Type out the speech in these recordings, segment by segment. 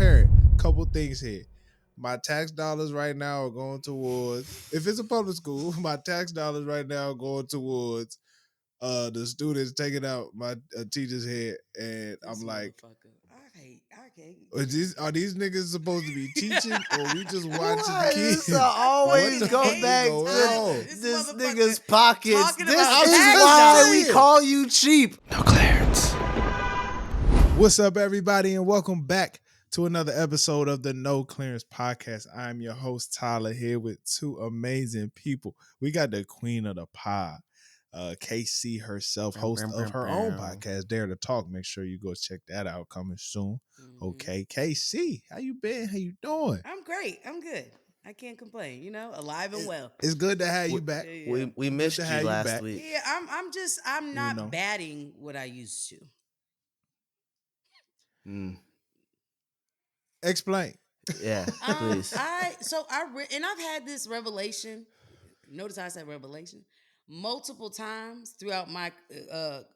parent, couple things here. My tax dollars right now are going towards, if it's a public school, my tax dollars right now are going towards the students taking out my teacher's head, and I'm like, are these niggas supposed to be teaching, or we just watching Why kids? this always What the go fuck is back going to on? this nigga's pockets? talking This about is tax why dollars. we call you cheap. No clearance. What's up, everybody, and welcome back to another episode of the No Clearance Podcast. I'm your host, Tyler, here with two amazing people. We got the queen of the pod, KC herself, host of her own podcast, Dare to Talk. Make sure you go check that out, coming soon. Okay, KC, how you been? How you doing? I'm great. I'm good. I can't complain. You know, alive and well. It's good to have you back. We missed to you have you last back. week. Yeah, I'm not know. batting what I used to. Explain. Yeah, please. I've had this revelation. Notice how I said revelation multiple times throughout my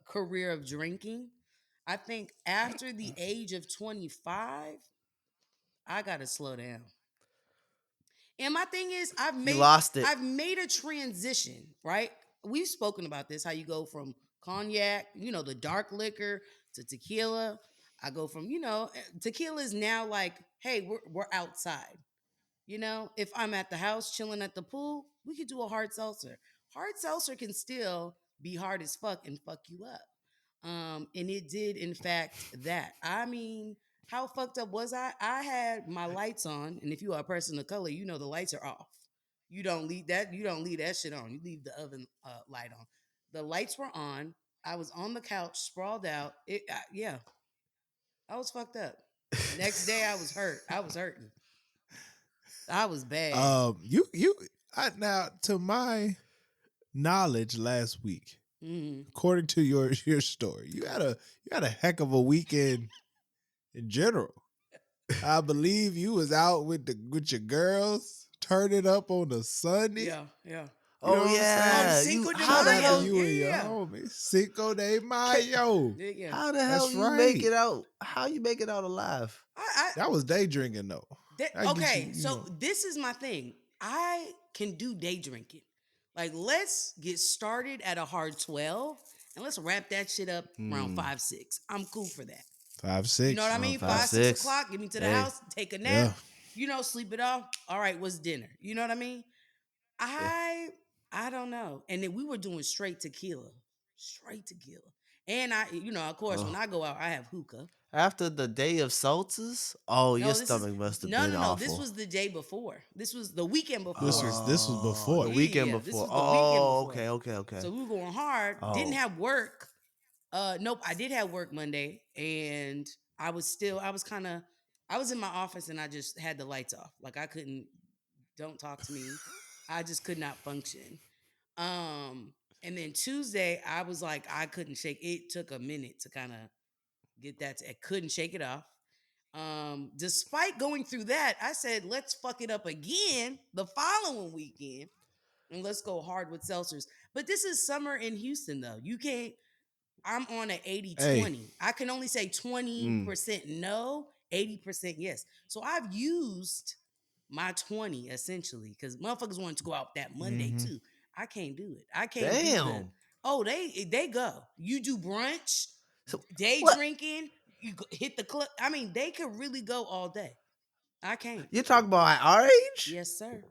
career of drinking. I think after the age of 25, I gotta slow down. And my thing is, I've made a transition, right? We've spoken about this, how you go from cognac, the dark liquor, to tequila. I go from, tequila is now like, hey, we're outside. If I'm at the house chilling at the pool, we could do a hard seltzer. Hard seltzer can still be hard as fuck and fuck you up. And it did, in fact, that. I mean, how fucked up was I? I had my lights on, and if you are a person of color, you know the lights are off. You don't leave that shit on. You leave the oven light on. The lights were on. I was on the couch, sprawled out. I was fucked up. Next day, I was hurt. I was hurting. I was bad. Now, to my knowledge, last week, according to your story, you had a heck of a weekend in general. I believe you was out with your girls, turning up on the Sunday. Yeah. Oh yeah, Cinco de How the Mayo. hell you and your homie Cinco de Mayo? Yeah. How the hell That's you right. make it out? How you make it out alive? That was day drinking though. This is my thing. I can do day drinking. Like, let's get started at a hard 12 and let's wrap that shit up around 5, 6. I'm cool for that. 5, 6. You know what I mean? 5, 6 o'clock, get me to the house, take a nap, sleep it off. All right, what's dinner? You know what I mean? I don't know. And then we were doing straight tequila. And of course, when I go out, I have hookah. After the day of seltzers, your stomach must have been awful. This was the day before. This was the weekend before. This was before. The weekend Yeah, before. this was the weekend before. Okay. So we were going hard. Didn't have work. Nope, I did have work Monday, and I was in my office, and I just had the lights off. Like, I couldn't. Don't talk to me. I just could not function. And then Tuesday, I was like, I couldn't shake. It took a minute to kind of get that. I couldn't shake it off. Despite going through that, I said, let's fuck it up again the following weekend, and let's go hard with seltzers. But this is summer in Houston, though. You can't. I'm on an 80-20. Hey. I can only say 20% no, 80% yes. So I've used my 20 essentially, because motherfuckers wanted to go out that Monday too. I can't do it. I can't. Damn. They go. You do brunch, day drinking. You hit the club. I mean, they could really go all day. I can't. You talking about at our age? Yes, sir.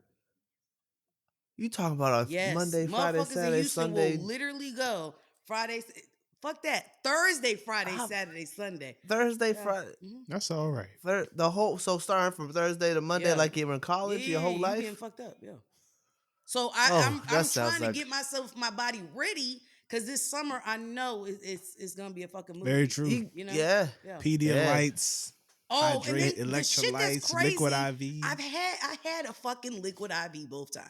You talking about Monday, Friday, Saturday, Sunday? Will literally go Friday. Fuck that. Thursday, Friday, Saturday, Sunday. Thursday, Friday. Mm-hmm. That's all right. So starting from Thursday to Monday, like you were in college, your whole life? You getting fucked up, So I'm trying to get my body ready, because this summer I know it's gonna be a fucking movie. Very true. Yeah. Pedialytes. Hydrate, and electrolytes, liquid IV. I had a fucking liquid IV both times.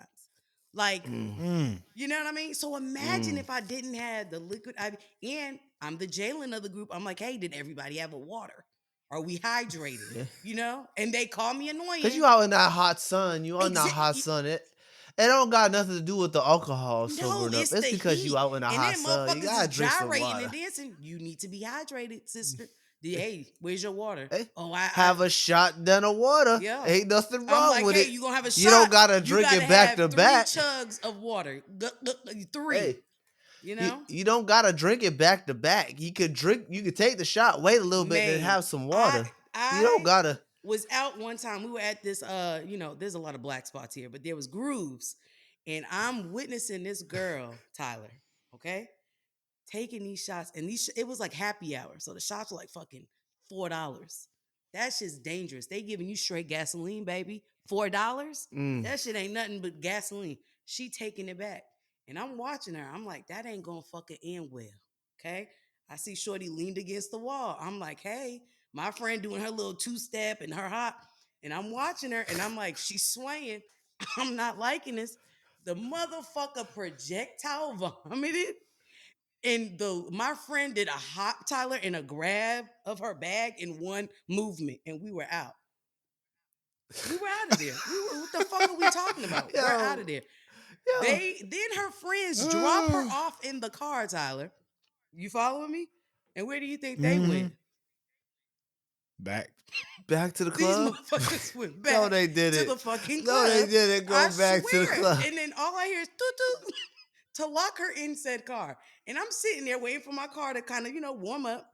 Like, you know what I mean? So imagine if I didn't have the liquid IV, and I'm the Jalen of the group. I'm like, hey, did everybody have a water? Are we hydrated? And they call me annoying. Because you out in that hot sun. You on that hot sun. It don't got nothing to do with the alcohol sobering up. It's because you out in the hot sun. You gotta drink some water. And dancing. You need to be hydrated, sister. Hey, where's your water? Hey, Oh, have a shot, then a water. Yeah. Ain't nothing I'm wrong like, with hey, it. you gonna have a shot. You don't gotta You drink gotta it back have to 3 back. chugs of water. 3. Hey, You know? you don't gotta drink it back to back. You could take the shot, wait a little bit, and then Man, have some water. You don't I gotta. was out one time. We were at this there's a lot of black spots here, but there was grooves. And I'm witnessing this girl, Tyler, okay? Taking these shots, and it was like happy hour. So the shots were like fucking $4. That shit's dangerous. They giving you straight gasoline, baby. $4? Mm. That shit ain't nothing but gasoline. She taking it back. And I'm watching her. I'm like, that ain't gonna fucking end well. Okay. I see Shorty leaned against the wall. I'm like, hey, my friend doing her little 2-step and her hop. And I'm watching her and I'm like, she's swaying. I'm not liking this. The motherfucker projectile vomited. And my friend did a hop, Tyler, and a grab of her bag in one movement, and we were out. We were out of there. What the fuck are we talking about? We're out of there. Yo. Then her friends drop her off in the car, Tyler. You following me? And where do you think they went? Back to the These club. motherfuckers went back No, they didn't. to the fucking club. No, they didn't go back to the club. And then all I hear is toot toot to lock her in said car. And I'm sitting there waiting for my car to kind of, warm up.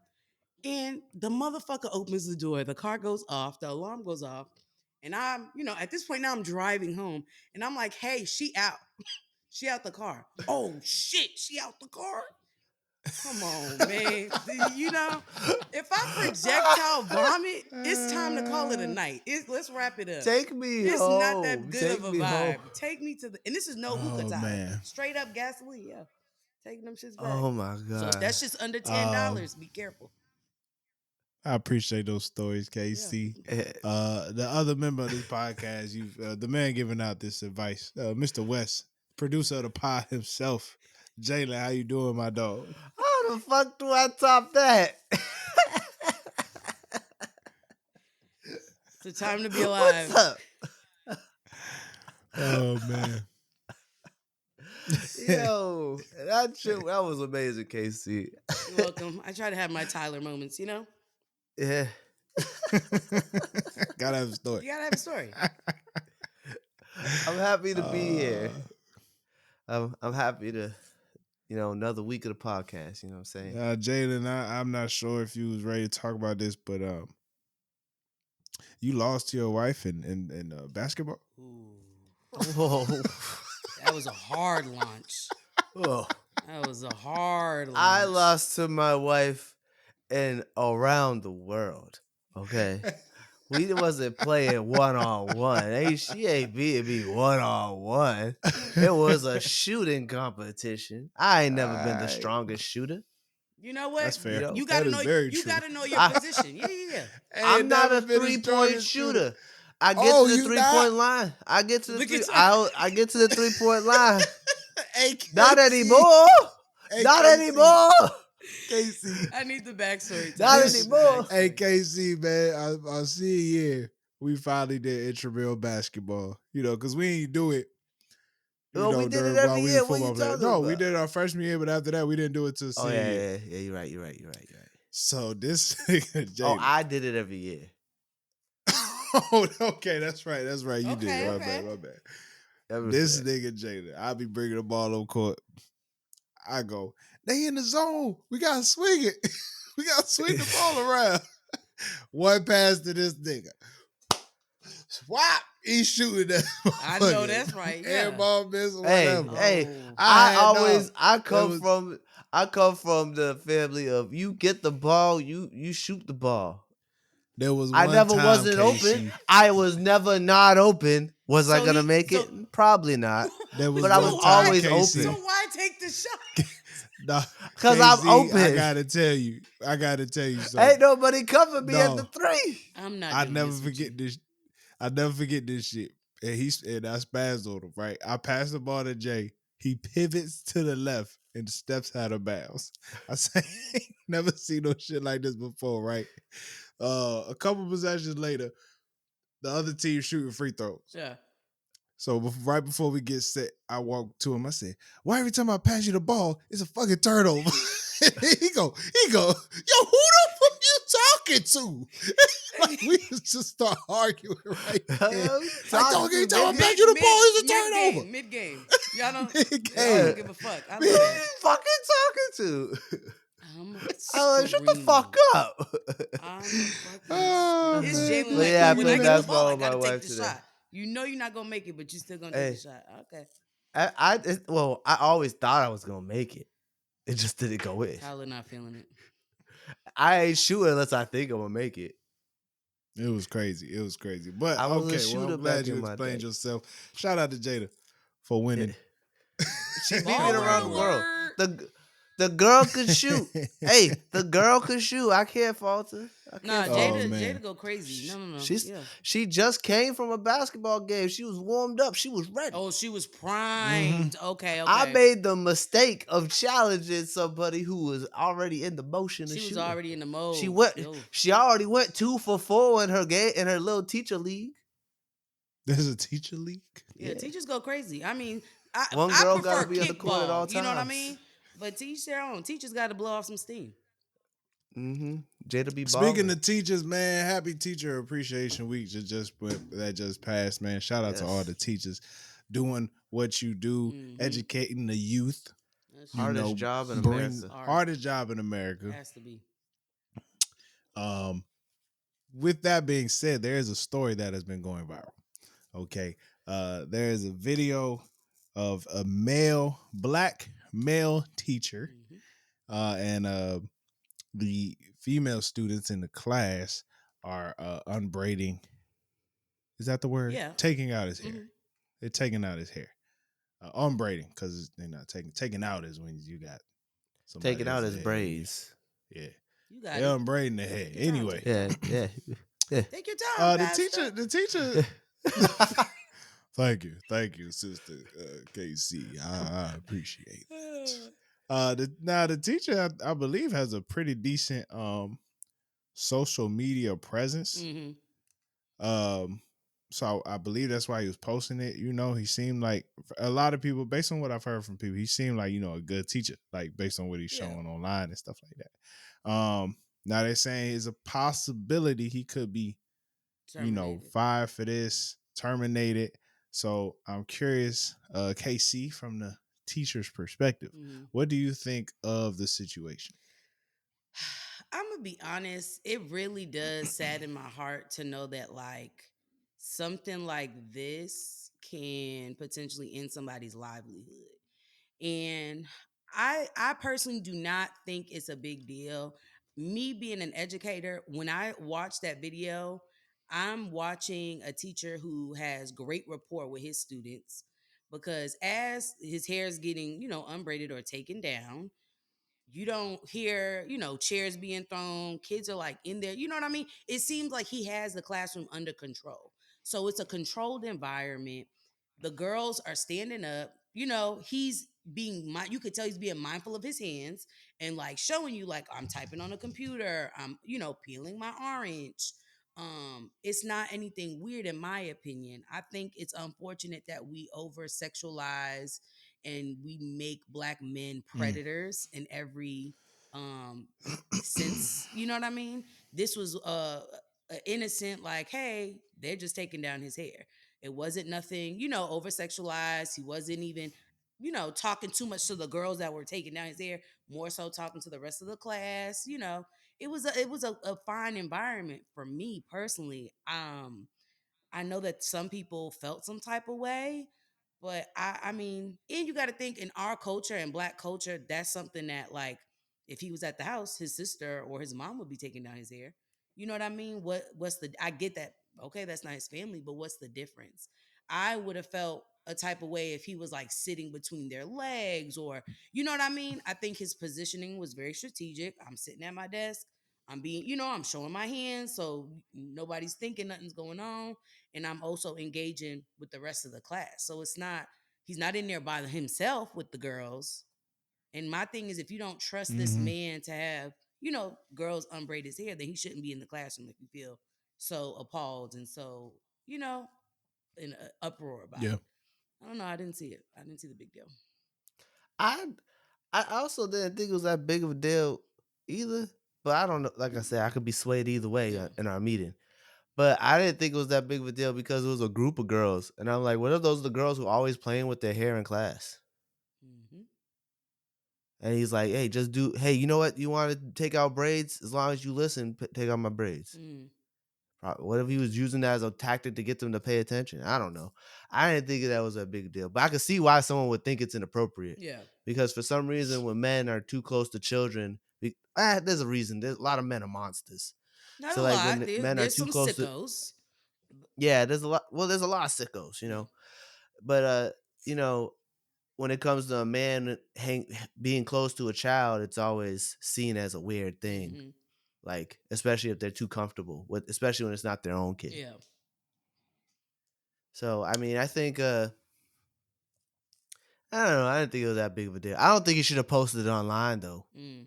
And the motherfucker opens the door. The car goes off. The alarm goes off. And I'm, at this point now I'm driving home. And I'm like, hey, she out. She out the car. Oh, shit. She out the car. Come on, man. If I projectile vomit, it's time to call it a night. Let's wrap it up. Take me It's home. not that good of a vibe. Home. Take me to and this is no hookah time. Man. Straight up gasoline, yeah. Taking them shits back. Oh my god. So if that's just under $10, be careful. I appreciate those stories, KC. Yeah. The other member of this podcast, the man giving out this advice, Mr. West, producer of the pod himself. Jalen, how you doing, my dog? How the fuck do I top that? It's the time to be alive. What's up? Oh man. Yo, that was amazing, KC. You're welcome. I try to have my Tyler moments, Yeah. Gotta have a story. You gotta have a story. I'm happy to be here. I'm happy to, another week of the podcast. You know what I'm saying? Jalen, I'm not sure if you was ready to talk about this, but you lost to your wife in basketball. Ooh. Whoa. That was a hard launch. Oh. That was a hard launch. I lost to my wife and around the world. Okay. We wasn't playing one-on-one. She ain't beating me one-on-one. It was a shooting competition. I ain't never been the strongest shooter. You know what? That's fair. You gotta know. You gotta know your position. Yeah. I'm not a 3-point shooter. I get to the 3-point line. I get to the I get to the 3-point line. Not anymore. Not anymore. KC. I need the backstory. Not anymore. Hey, KC, man, I'll see you here. We finally did intramural basketball, because we ain't do it. We did it every year. What you talking about? We did it our freshman year, but after that, we didn't do it till senior year. Yeah. You're right. So this I did it every year. Oh, okay, that's right. You did. Okay. My bad. This nigga Jalen, I be bringing the ball on court. I go, they in the zone. We gotta swing it. We gotta swing the ball around. One pass to this nigga. Swap. He's shooting that. I know that's right. Yeah. Air ball miss. Whatever. Hey. I come from the family of you get the ball, you shoot the ball. There was I never time, wasn't KC. open. I was never not open. Was I gonna make it? Probably not. But I was always open. So why take the shot? Because I'm open. I gotta tell you something. Ain't nobody cover me at the 3. I'm not. I never forget this shit. And I spazzed on him, right? I passed the ball to Jay. He pivots to the left and steps out of bounds. I say, never seen no shit like this before, right? A couple possessions later, the other team shooting free throws. Yeah. So right before we get set, I walk to him. I said, "Why every time I pass you the ball, it's a fucking turnover?" he go, yo, who the fuck you talking to? Like, we just start arguing right there. Like, dog ain't talking back to the ball. It's a turnover. Mid game. Y'all don't. Mid-game. Y'all don't give a fuck. I Who love you that. fucking talking to? I'm Shut the fuck up. I'm a fucking Oh, It's man, Jalen But like, yeah, I when I played get the ball, basketball I with my gotta take wife the today. shot. You know you're not gonna make it, but you still gonna Hey. take the shot. Okay. I always thought I was gonna make it. It just didn't go in. Tyler not feeling it. I ain't shooting unless I think I'm gonna make it. It was crazy. It was crazy. But I was a okay, well, shooter I'm glad back you in my explained day. yourself. Shout out to Jada for winning. She beat me Baller around the world. alert. The girl could shoot. Hey, the girl could shoot. I can't fault her. I Nah, can't Oh, fault her. man. Jada go crazy. No. She's Yeah. she just came from a basketball game. She was warmed up. She was ready. Oh, she was primed. Okay. I made the mistake of challenging somebody who was already in the motion of She was shooting. already in the mode. She went. Yo. She already went 2 for 4 in her game in her little teacher league. There's a teacher league. Yeah, Yeah. teachers go crazy. I mean, One I girl prefer gotta be on the court at all kickball. You know what I times. mean? But teach their own. Teachers got to blow off some steam. Jada be Speaking balling. of teachers, man, happy Teacher Appreciation Week that just passed, man. Shout out to all Yes. the teachers doing what you do, educating the youth. That's Hardest job in bring America. hardest job in America. Has to be. With that being said, there is a story that has been going viral. Okay. There is a video of a black male teacher, and the female students in the class are unbraiding. Is that the word? Yeah. Taking out his hair. They're taking out his hair. Unbraiding, because they're not taking out is when you got somebody Taking out else's his hair. braids. Yeah. You got They're it. unbraiding the hair. Take your time, Anyway. Yeah. Take your time, the teacher Thank you, sister KC. I appreciate it. The teacher, I believe, has a pretty decent social media presence. So I believe that's why he was posting it. You know, he seemed like a lot of people, based on what I've heard from people, he seemed like, a good teacher, like based on what he's showing online and stuff like that. Now they're saying it's a possibility he could be, fired for this, terminated. So I'm curious, KC, from the teacher's perspective, what do you think of the situation? I'm gonna be honest. It really does sadden my heart to know that something like this can potentially end somebody's livelihood. And I personally do not think it's a big deal. Me being an educator, when I watch that video, I'm watching a teacher who has great rapport with his students, because as his hair is getting, unbraided or taken down, you don't hear, chairs being thrown. Kids are in there. You know what I mean? It seems like he has the classroom under control. So it's a controlled environment. The girls are standing up. He's you could tell he's being mindful of his hands and showing you I'm typing on a computer. I'm, peeling my orange. It's not anything weird in my opinion. I think it's unfortunate that we over sexualize and we make black men predators in every sense. You know what I mean? This was a innocent, hey, they're just taking down his hair. It wasn't nothing, over sexualized. He wasn't even, talking too much to the girls that were taking down his hair, more so talking to the rest of the class. It was a fine environment for me personally. I know that some people felt some type of way, but I mean, and you got to think in our culture and black culture, that's something that if he was at the house, his sister or his mom would be taking down his hair. You know what I mean? What's the I get that. Okay, that's not his family, but what's the difference? I would have felt a type of way if he was sitting between their legs, or you know what I mean? I think his positioning was very strategic. I'm sitting at my desk. I'm being, I'm showing my hands so nobody's thinking nothing's going on, and I'm also engaging with the rest of the class. So he's not in there by himself with the girls. And my thing is, if you don't trust this man to have, girls unbraid his hair, then he shouldn't be in the classroom if you feel so appalled and so, in an uproar about it. I don't know. I didn't see it. I didn't see the big deal. I also didn't think it was that big of a deal either. But I don't know. Like I said, I could be swayed either way in our meeting. But I didn't think it was that big of a deal because it was a group of girls, and I'm like, what are those the girls who always playing with their hair in class? Mm-hmm. And he's like, hey, just do. Hey, you know what? You want to take out braids? As long as you listen, take out my braids. Mm. What if he was using that as a tactic to get them to pay attention? I don't know. I didn't think that was a big deal, but I could see why someone would think it's inappropriate. Yeah. Because for some reason, when men are too close to children, there's a reason. There's a lot of men are monsters. Not So a like lot. when men are There's too some close to, sickos. yeah, there's a lot. Well, there's a lot of sickos, Yeah. But you know, when it comes to a man being close to a child, it's always seen as a weird thing. Mm-hmm. Like, especially if they're too comfortable with, especially when it's not their own kid. Yeah. So I mean, I think I don't know. I didn't think it was that big of a deal. I don't think he should have posted it online though. Mm.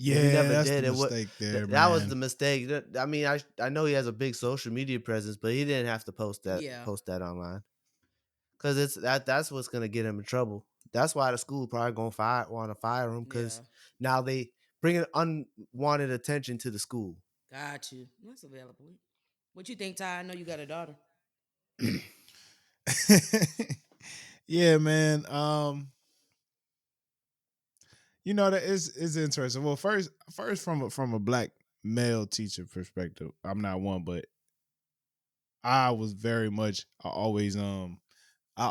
If he Yeah, never that's the did, it would. mistake there, That was man. the mistake. I mean, I know he has a big social media presence, but he didn't have to post Yeah. that online because that's what's gonna get him in trouble. That's why the school probably gonna want to fire him because Yeah. now they bringing unwanted attention to the school. Got you. That's a valid point. What you think, Ty? I know you got a daughter. Yeah, man. You know that is interesting. Well, first from a black male teacher perspective, I'm not one, but I was very much I always I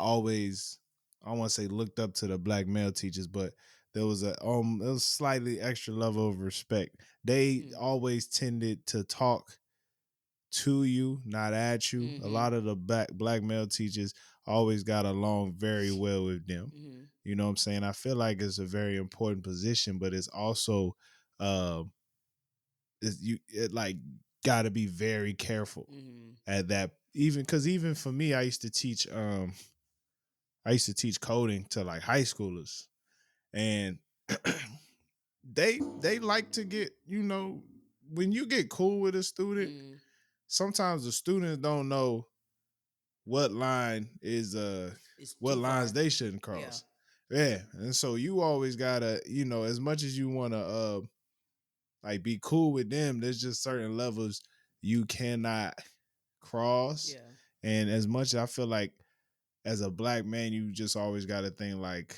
want to say looked up to the black male teachers, but there was it was slightly extra level of respect. They Mm. always tended to talk to you, not at you. A Mm-hmm. lot of the black male teachers always got along very well with them. Mm-hmm. You know what I'm saying? I feel like it's a very important position, but it's also uh it like got to be very careful Mm-hmm. at that. Even because even for me, I used to teach coding to like high schoolers, and they like to get, when you get cool with a student, Mm-hmm. sometimes the students don't know what line is It's what too lines far. they shouldn't Yeah. cross. Yeah. And so you always gotta, as much as you wanna like be cool with them, there's just certain levels you cannot cross. Yeah. And as much as I feel like as a black man, you just always gotta think like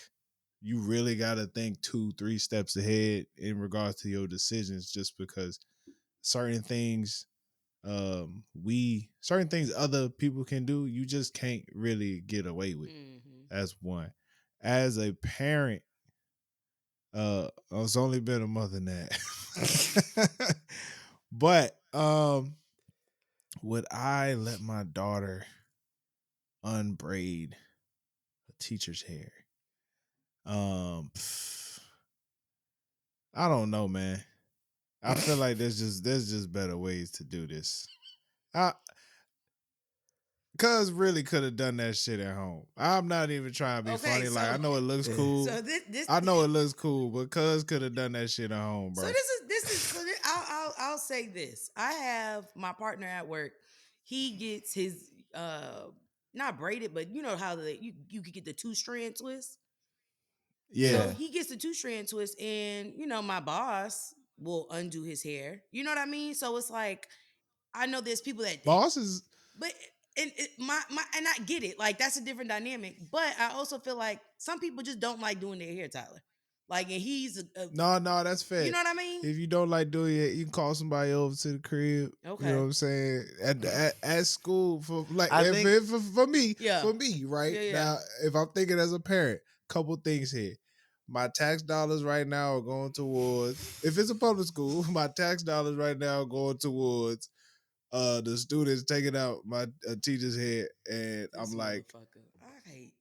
you really gotta think 2-3 steps ahead in regards to your decisions, just because certain things certain things other people can do, you just can't really get away with. Mm-hmm. As one. As a parent, it's only been a month and that. But would I let my daughter unbraid a teacher's hair? I don't know, man. I feel like there's just better ways to do this. I Cuz really could have done that shit at home. I'm not even trying to be Okay, funny. Like, so I know it looks Yeah. cool. so this I know it looks cool, but Cuz could have done that shit at home, so bro. this is so I'll say this. I have my partner at work. He gets his not braided, but you know how you could get the 2-strand twist. So Yeah. he gets the 2-strand twist, and my boss will undo his hair. You know what I mean? So it's like I know there's people that, Bosses. but my and I get it. Like that's a different dynamic. But I also feel like some people just don't like doing their hair, Tyler. Like, and he's No, that's you fair. know what I mean? If you don't like doing it, you can call somebody over to the crib. You know Okay. what I'm saying? At school, for like I if, think if for me, Yeah. right Yeah. now, if I'm thinking as a parent, couple things here. My tax dollars right now are going towards, if it's a public school, my tax dollars right now are going towards the students taking out my teacher's head, and This I'm like, motherfucker. I hate.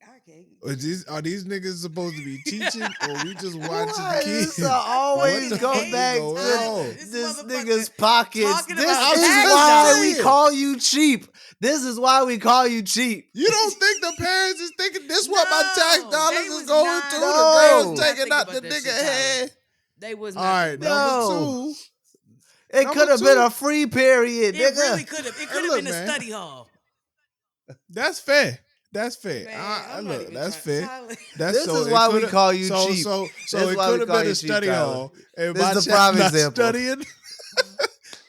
are these niggas supposed to be teaching, or we just watching why kids? this I What always the fucking go fuck is hate back going to Tyler. on? this motherfucker nigga's pockets. talking This about I'm is tax just why dollars. we saying. call you cheap. This is why we call you cheap. You don't think the parents is thinking this what my tax No, dollars they is was going not. to? No. The They was girls not taking thinking out the about that nigga shit, Tyler. head. They was All not right, thinking about number that. No. two. It Number could have been two. a free period, It nigga. really could have. It Hey, could have look, been a man. study hall. That's fair. That's fair. Man, I'm not Look, even that's trying. fair. Tyler. That's This so is it why could we have call you so cheap. so This so is it why could we have call been you a cheap, study Tyler. hall and This my is the child prime not example. studying.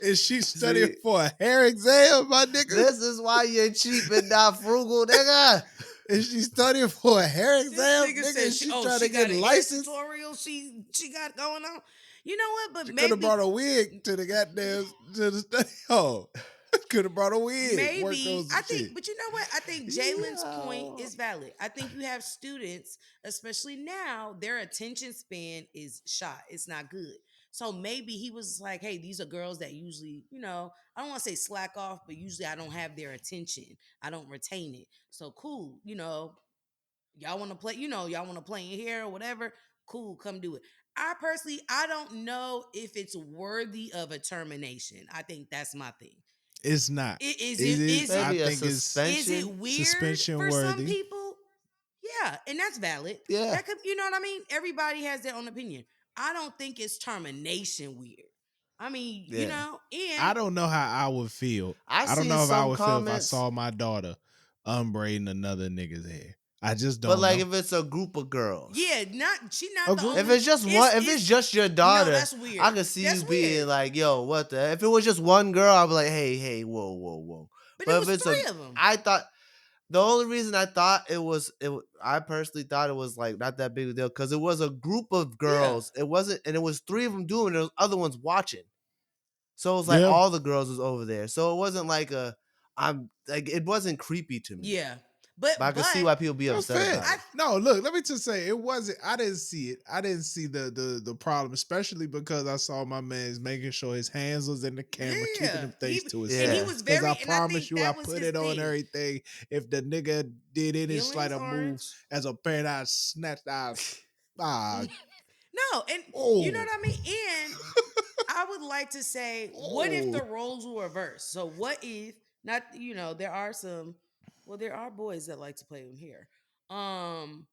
Is she studying See, for a hair exam, my nigga? this is why you're cheap and not frugal, nigga. Is she studying for a hair This exam? nigga Nigga, said, is she "Oh, trying she to get got a hair licensed? tutorial. She got going on. You know what? But She could have maybe brought a wig to the goddamn to the study hall. Could have brought a wig, work on maybe some I think, shit. but you know what? I think Jalen's point Yo. is valid. I think you have students, especially now, their attention span is shot. It's not good. So maybe he was like, "Hey, these are girls that usually, I don't want to say slack off, but usually I don't have their attention. I don't retain it. So cool, y'all want to play, y'all want to play in here or whatever. Cool, come do it." I personally, I don't know if it's worthy of a termination. I think that's my thing. It's not. Is It it is. is it I Maybe a think it's is it suspension. weird suspension for some worthy. people? Yeah, and that's valid. Yeah. That could, you know what I mean? Everybody has their own opinion. I don't think it's termination weird. I mean, Yeah. I and don't know how I would feel. I I don't seen know if I some would feel if I comments, saw my daughter unbraiding another nigga's hair. I just but don't like know. if it's a group of girls. yeah, she A not the group? If only. it's just one, if it's just your no, daughter, that's weird. I could see That's you being weird. like, "Yo, what the?" If it was just one girl, I'd be like, "Hey, whoa, whoa, whoa." But it But if was it's a, three of them. I thought the only reason I thought I personally thought it was like not that big a deal because it was a group of Yeah. girls. It wasn't, and it was three of them doing it. There was other ones watching. So it was like Yeah. all the girls was over there. So it wasn't like it wasn't creepy to me. Yeah. But But I could see why people be That's upset fair. about it. No, look, let me just say it wasn't. I didn't see it. I didn't see the problem, especially because I saw my man's making sure his hands was in the camera, keeping yeah, him face to his and he Yeah. side. was Because very, I and I promise think you, I that was put his it on thing. everything. If the nigga did any slight Feelings of move orange. as a parent, I snatched out. Ah, No, and you know oh, what I mean? And I would like to say, what if oh. the roles were reversed? So what if not, there are there are boys that like to play with hair. Um,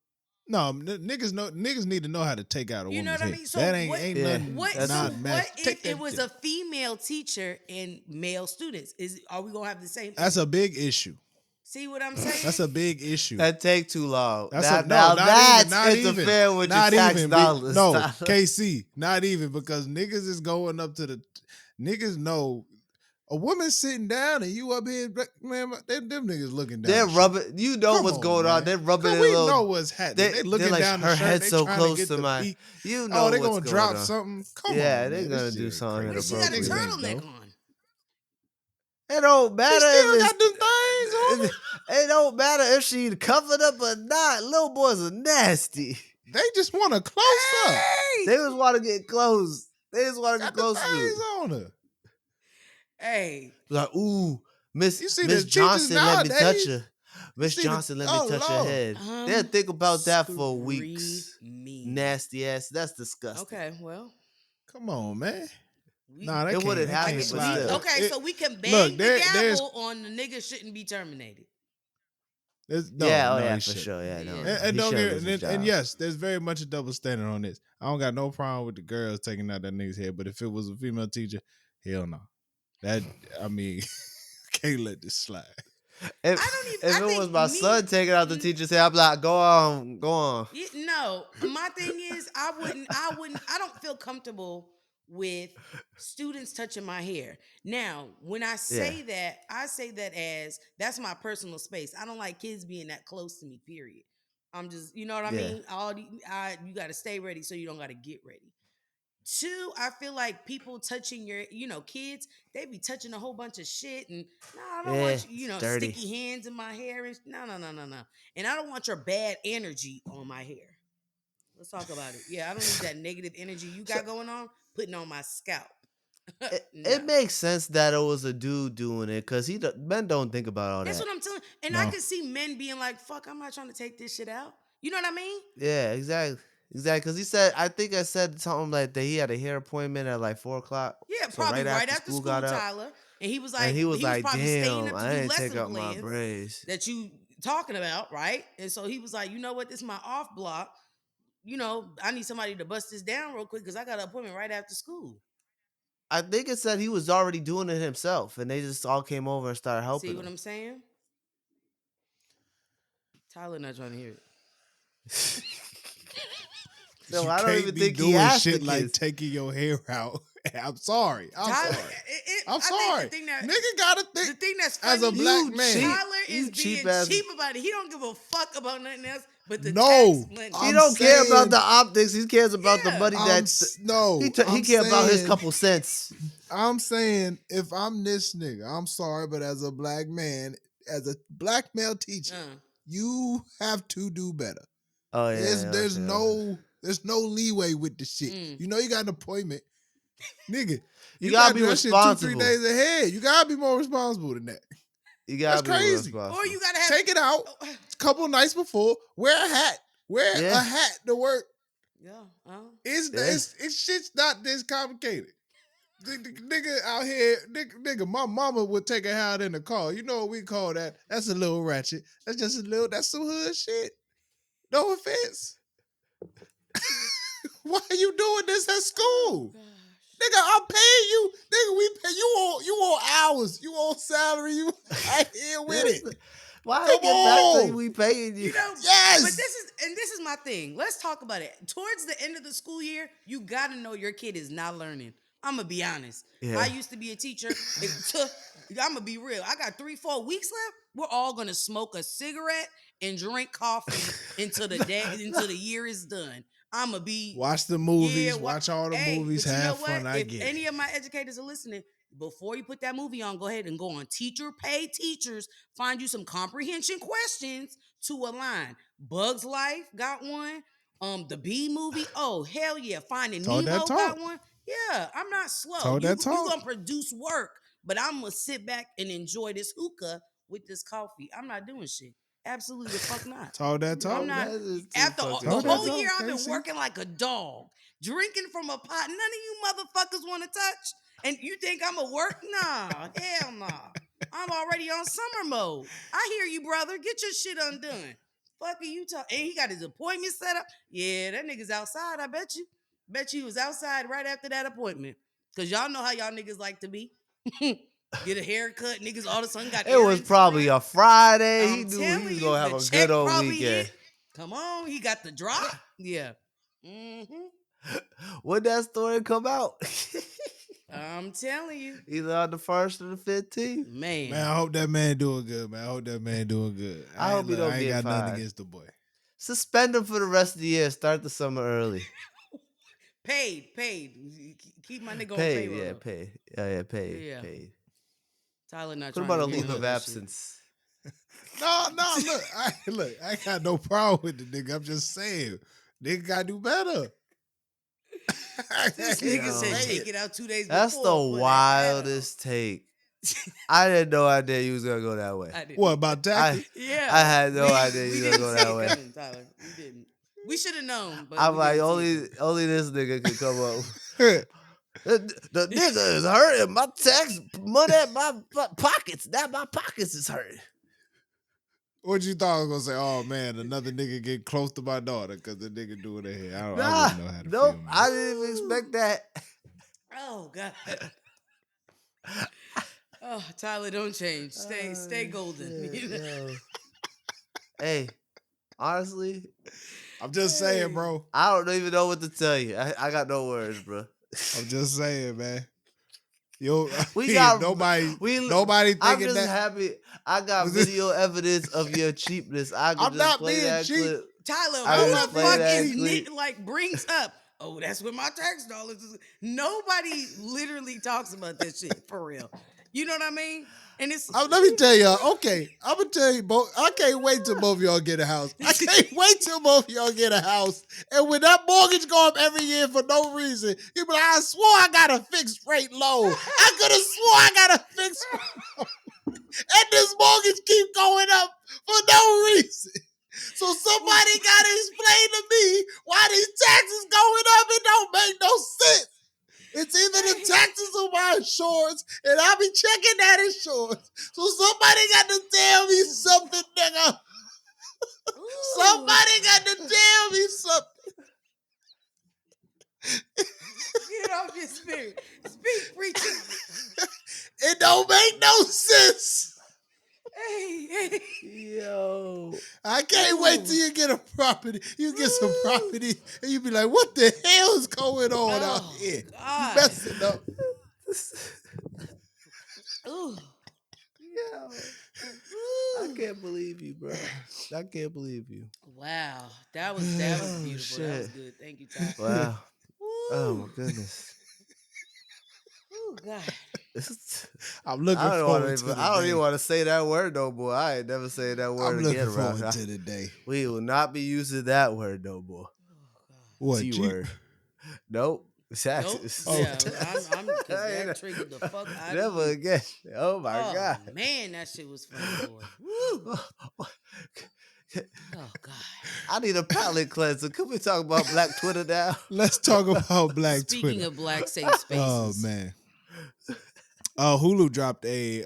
No, niggas know niggas need to know how to take out a you know woman's what I hair. mean? So That ain't what ain't Yeah, nothing that's true. not what match. Take if it that was shit. a female teacher and male students? Are we gonna have the same That's issue? a big issue. See what I'm saying? That's a big issue. That take too long. That's a no, Now not even, that's not even, interfering with your not tax even. dollars, No, Tyler. KC, not even because niggas is going up to the niggas know a woman sitting down and you up here, man. Them niggas looking down. They're The shirt. rubbing. You know Come what's on, going on. man. They're rubbing Cause their we know little. what's happening. They They're looking like down the her shirt. head They so trying to close get to the my. peak. You Oh, know they what's gonna going drop on. something. Come Yeah, on, they're man. gonna This do shit ain't something But crazy. she got a Niggas inappropriate. ain't turtleneck know. on. It don't She matter still if got them things on it's. her. It don't matter if she covered up or not. Little boys are nasty. They just want to close up. They just want to get close. They just want to get Got the close to things it. on her. Hey, Like, ooh, Miss You see Miss the teachers Johnson, let me touch nowadays. her. You Miss see the Johnson, let me touch her oh Lord. head. They'll think about that for screaming. weeks. Nasty ass. That's disgusting. Okay, well, Come on, man. we Nah, It wouldn't that I can't happen, get but we slide. still. okay, so we can Look, bang the there's gavel on the nigga shouldn't be terminated. no, Yeah, oh no, yeah, he for shouldn't. sure. Yeah, no, Yeah. no. And He don't shouldn't get lose his and job. yes, there's very much a double standard on this. I don't got no problem with the girls taking out that nigga's head, but if it was a female teacher, hell no. That I mean, can't let this slide. If I don't even. if I it was think my me. son taking out the teacher's head, I'm like, go on, go on. No, my thing is, I wouldn't. I don't feel comfortable with students touching my hair. Now, when I Yeah. say that, I say that as that's my personal space. I don't like kids being that close to me. Period. I'm just, you know what I Yeah. mean. You got to stay ready, so you don't got to get ready. Two, I feel like people touching your, kids, they be touching a whole bunch of shit, and no, I don't Yeah, want you, it's dirty. sticky hands in my hair, and no, no, no, no, no, and I don't want your bad energy on my hair. Let's talk about it. Yeah, I don't need that negative energy you So got going on putting on my scalp. No, it makes sense that it was a dude doing it because men don't think about all that's that. what I'm telling. And I No. can see men being like, "Fuck, I'm not trying to take this shit out." You know what I mean? Yeah, exactly. Exactly. Because he said, I think I said something like that he had a hair appointment at like 4 o'clock. Yeah, So probably right right after after school got school, out. Tyler. And he was And like, he was he was like, probably staying damn, up to I do didn't take lesson out my plans braids. that you talking about, right? And so he was like, you know what, this is my off block. I need somebody to bust this down real quick because I got an appointment right after school. I think it said he was already doing it himself. And they just all came over and started See helping what him. I'm saying? Tyler not trying to hear it. No, You I don't can't even be think he doing asked shit the like kids. taking your hair out. I'm sorry. I'm Tyler, sorry. I I'm think sorry. the thing that Nigga gotta the think thing that's as funny, a black You man. cheat. Tyler You is being cheap-ass- cheap about it. He don't give a fuck about nothing else but the No, tax money. He I'm don't care about saying- the optics. He cares about the Yeah. money that he cares about his couple cents. I'm saying if I'm this nigga, I'm sorry, but as a black man, as a black male teacher, you have to do better. Oh yeah, There's no leeway with the shit. Mm. You know you got an appointment, nigga. You gotta be do that shit responsible. 2-3 days ahead. You gotta be more responsible than that. You gotta That's be crazy. responsible. Or you gotta have Take it out a couple nights before. Wear a hat. Wear Yeah. a hat to work. Yeah. It's shit's not this complicated. The nigga out here, nigga, my mama would take a hat in the car. You know what we call that? That's a little ratchet. That's some hood shit. No offense. Why are you doing this at school? Gosh. Nigga, I'm paying you. Nigga, we pay you on hours. You on salary. You right here with it. Why Come they get back to on. you? We paying you. You know, Yes. but this is my thing. Let's talk about it. Towards the end of the school year, you gotta know your kid is not learning. I'm gonna be honest. Yeah. I used to be a teacher. I'm gonna be real. I got 3-4 weeks left. We're all gonna smoke a cigarette and drink coffee until the year is done. I'm gonna be Watch the movies. Watch all the movies. But you know Have what? fun. I If get any it. of my educators are listening, before you put that movie on, go ahead and go on Teacher Pay Teachers. Find you some comprehension questions to align. Bugs Life got one. The Bee movie. Oh hell yeah! Finding Talk Nemo that talk. got one. Yeah, I'm not slow. Talk You that talk. gonna produce work, but I'm gonna sit back and enjoy this hookah with this coffee. I'm not doing shit. Absolutely the fuck not. Talk that talk. I'm not. That is too After fucking the Talk that whole talk, year, I've been Casey. working like a dog, drinking from a pot. None of you motherfuckers want to touch. And you think I'm a work? Nah, hell nah. I'm already on summer mode. I hear you, brother. Get your shit undone. Fuck are you talking? And he got his appointment set up. Yeah, that nigga's outside. I bet you. Bet you he was outside right after that appointment. Cause y'all know how y'all niggas like to be. Get a haircut, niggas all of a sudden got. It was errands to probably run. a Friday. He I'm knew telling he was you, gonna have the a check good old probably weekend. hit. Come on, he got the drop. Yeah. Mm-hmm. When that story come out? I'm telling you, Either on the 1st or the 15th. man. Man, I hope that man doing good, man. I hope that man doing good. I hope he don't I ain't get got nothing fired. against the boy. Suspend him for the rest of the year. Start the summer early. Paid. Keep my nigga on Paid, payroll. yeah, though. paid. Yeah, paid. Yeah. Paid. Tyler not Put him trying on a to hear leave none of that shit. absence. No, look, I ain't got no problem with the nigga. I'm just saying, nigga gotta do better. This Yo. nigga said take it out 2 days That's before. the put an ad wildest take. I had no idea you was gonna go that way. out. I didn't. What about taxes? Yeah. I had no We- idea we you didn't gonna go see that it way. coming, Tyler. We didn't. We should have known, but I'm we like, didn't see it only this nigga could come up. The nigga is hurting. My tax money at my pockets. Now my pockets is hurting. What you thought I was gonna say? Oh man, another nigga get close to my daughter because the nigga doing her hair. I Nah, wouldn't know how to nope. feel. Man. I didn't even expect that. Oh God. Oh, Tyler, don't change. Stay golden. Shit, You know? yo. Hey, honestly, I'm just saying, bro. I don't even know what to tell you. I got no words, bro. I'm just saying, man. Yo, We got nobody I'm thinking just that. happy. I got Was it- video evidence of your cheapness. I can I'm just not play being that cheap. clip. Tyler, I who just the play fuck that is clip. like brings up? Oh, that's what my tax dollars is. Nobody literally talks about that shit for real. You know what I mean? And it's Let me tell y'all. Okay, I'm gonna tell you both. I can't wait till both of y'all get a house. I can't wait till both of y'all get a house. And when that mortgage go up every year for no reason, you be like, I swore I got a fixed rate loan. I could have swore I got a fixed rate loan. And this mortgage keep going up for no reason. So somebody gotta explain to me why these taxes going up. It don't make no sense. It's either the taxes or my insurance, and I'll be checking that insurance. So somebody got to tell me something, nigga. Somebody got to tell me something. get off your spirit. Speak, preacher. It don't make no sense. hey. Yo. I can't wait till you get a property. You get some property, and you be like, "What the hell is going on out Oh here? You God. messing up." Ooh. Yo. I Ooh. can't believe you, bro. I can't believe you. Wow. That was Oh beautiful. That was shit. good. Thank you, Ty. Wow. Oh Woo. my goodness. Oh God. I'm looking forward to the I don't even day. want to say that word no more. I ain't never say that I'm word looking again, bro. forward to the day. We will not be using that word no more. Oh God. What? T word. Nope. Nope. Oh, Yeah, I'm because that triggered the fuck out of Never you. again. Oh my Oh god. man, that shit was funny, boy. Woo. Oh God. I need a palate cleanser. Could we talk about Black Twitter now? let's talk about Black Speaking Twitter. of black safe Oh spaces, man. Hulu dropped a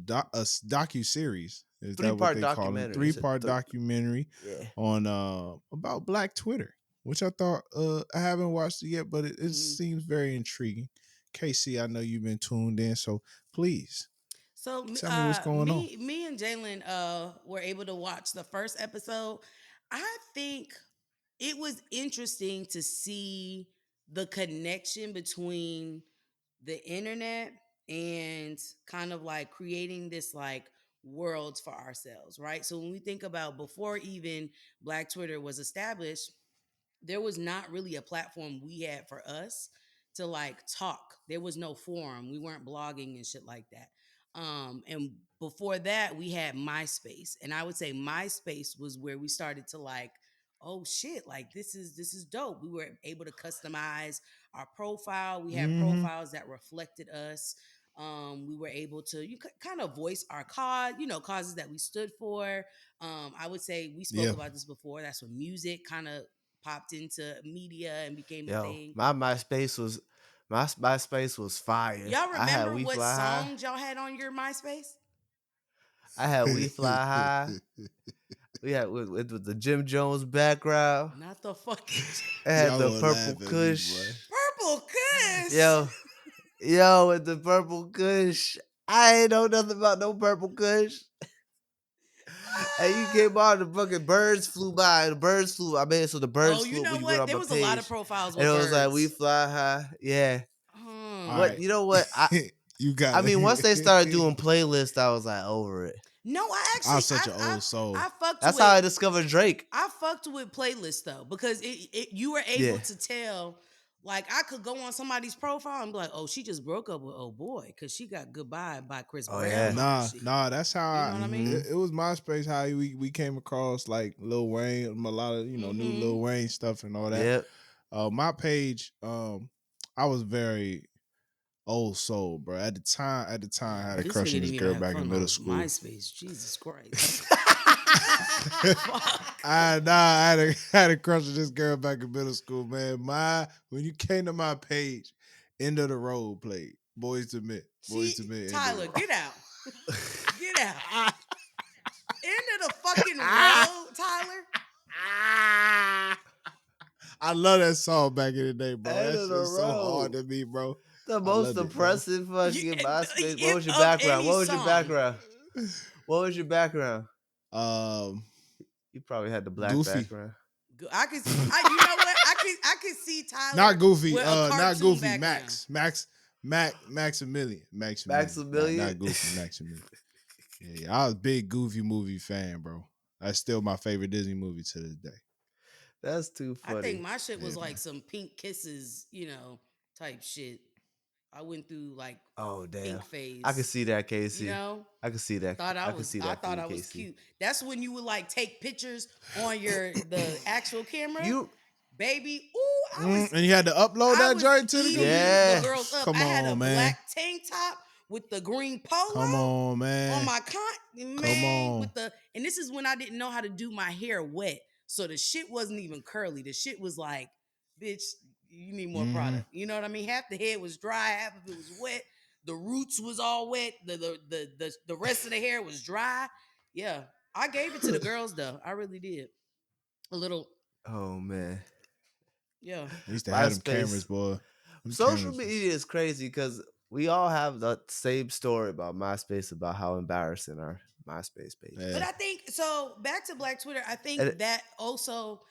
docu series. Is that what 3-part they call it? documentary. Three-part documentary Yeah. on about Black Twitter, which I thought I haven't watched it yet, but it Mhm. seems very intriguing. KC, I know you've been tuned in, so please so tell me what's going on. me and Jalen were able to watch the first episode. I think it was interesting to see the connection between the internet and kind of like creating this like worlds for ourselves, right? So when we think about before even Black Twitter was established, there was not really a platform we had for us to like talk. There was no forum. We weren't blogging and shit like that. And before that, we had MySpace, and I would say MySpace was where we started to like, oh shit, like this is dope. We were able to customize our profile. We had Mm-hmm. profiles that reflected us. We were able to kind of voice our cause, causes that we stood for. I would say we spoke Yeah. about this before. That's when music kind of popped into media and became a Yo, thing. my MySpace was fire. Y'all I had remember We what Fly High. songs y'all had on your MySpace? I had We Fly High. We had with the Jim Jones background. Not the fucking It had Y'all the gonna purple laugh at me, boy. kush. Purple Kush. Yo, yo, with the purple kush. I ain't know nothing about no purple kush. And you came on, the fucking birds flew by. The birds flew. I mean, so the birds Oh, you flew know when you went what? on There my was a lot of page. profiles And with it was like, We birds. Fly High. Yeah. All Hmm. But right. you know what? You got I mean, once they started doing it. playlists, I was like over it. No, I I'm actually such an old soul. I fucked That's with how I discovered Drake. I fucked with playlists though, because you were able Yeah. to tell. Like I could go on somebody's profile and be like, "Oh, she just broke up with oh boy," because she got "Goodbye" by Chris Oh, Brown yeah. on her Nah, shit. nah. That's how You know what I mean? it was MySpace. How we came across like Lil Wayne, a lot of new Mm-hmm. Lil Wayne stuff and all that. Yep. My page, I was very old soul, bro. At the time, I had a This crush nigga on didn't this even girl have back in fun middle on school. MySpace. Jesus Christ. I had a crush on this girl back in middle school, man. When you came to my page, End of the Road played. Boys to Men. Boys to Men. End of the Tyler, Road. get out. Get out. End of the fucking road, Tyler. I love that song back in the day, bro. End That of shit the was so hard road. to me, bro. The I most loved it, bro. depressing fucking MySpace. What was your Of background? any What was your song. background? What was your background? Um, You probably had the black Goofy. background. You know what? I could see Tyler Not Goofy. with a cartoon Not Goofy. background. Maximilian. Maximilian? Not Goofy. Maximilian. Yeah, I was a big Goofy movie fan, bro. That's still my favorite Disney movie to this day. That's too I think funny. my shit was Yeah, like man. some Pink Kisses, type shit. I went through like Oh damn. pink I can phase. see that, You Casey. know, I can see that. I can see I that for thought you, I was Casey. cute. That's when you would like take pictures on the actual camera, You baby. Ooh, And you had to upload I that was joint to the eating computer. the Yeah. girls up. Come I had a on, man. black tank top with the green Come polo on, on man. my Come man on. with and this is when I didn't know how to do my hair wet. So the shit wasn't even curly. The shit was like, bitch, you need more Mm-hmm. product. You know what I mean? Half the head was dry, half of it was wet. The roots was all wet. The rest of the hair was dry. Yeah. I gave it to the girls though. I really did. A little, Oh man. yeah. I used to have them cameras, MySpace. boy. Them Social cameras media is crazy because we all have the same story about MySpace, about how embarrassing our MySpace page But Yeah. I think so. Back to Black Twitter, I is. think that also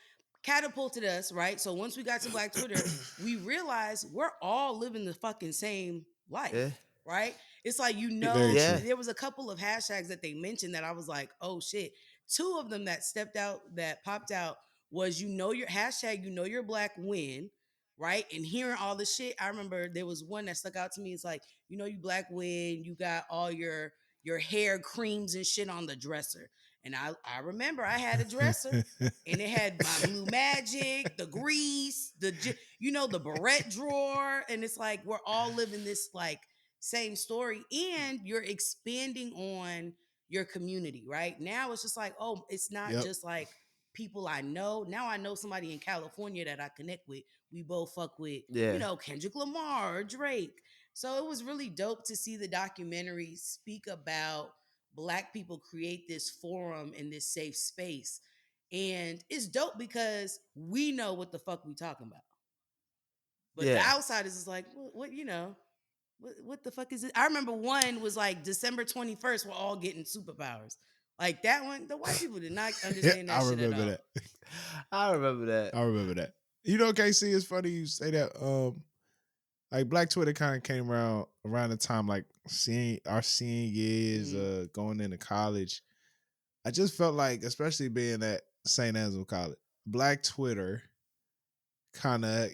catapulted us, right? So once we got to Black Twitter, we realized we're all living the fucking same Yeah, life, right? It's like Very yeah, true. there was a couple of hashtags that they mentioned that I was like, oh shit. Two of them that stepped out that popped out was your hashtag, your black win, right? And hearing all the shit, I remember there was one that stuck out to me. It's like, you black win, you got all your hair creams and shit on the dresser. And I remember I had a dresser and it had my blue magic, the grease, the barrette drawer. And it's like we're all living this like same story. And you're expanding on your community, right? Now it's just like, oh, it's not Yep. just like people I know. Now I know somebody in California that I connect with. We both fuck with, yeah, Kendrick Lamar or Drake. So it was really dope to see the documentary speak about black people create this forum and this safe space. And it's dope because we know what the fuck we talking about. But the yeah. outsiders is like, what the fuck is it? I remember one was like December 21st, we're all getting superpowers. Like that one, the white people did not understand I that shit at remember all. that. I remember that. I remember that. KC, it's funny you say that. Like Black Twitter kind of came around the time like seeing years, going into college. I just felt like, especially being at St. Anselm College, Black Twitter kind of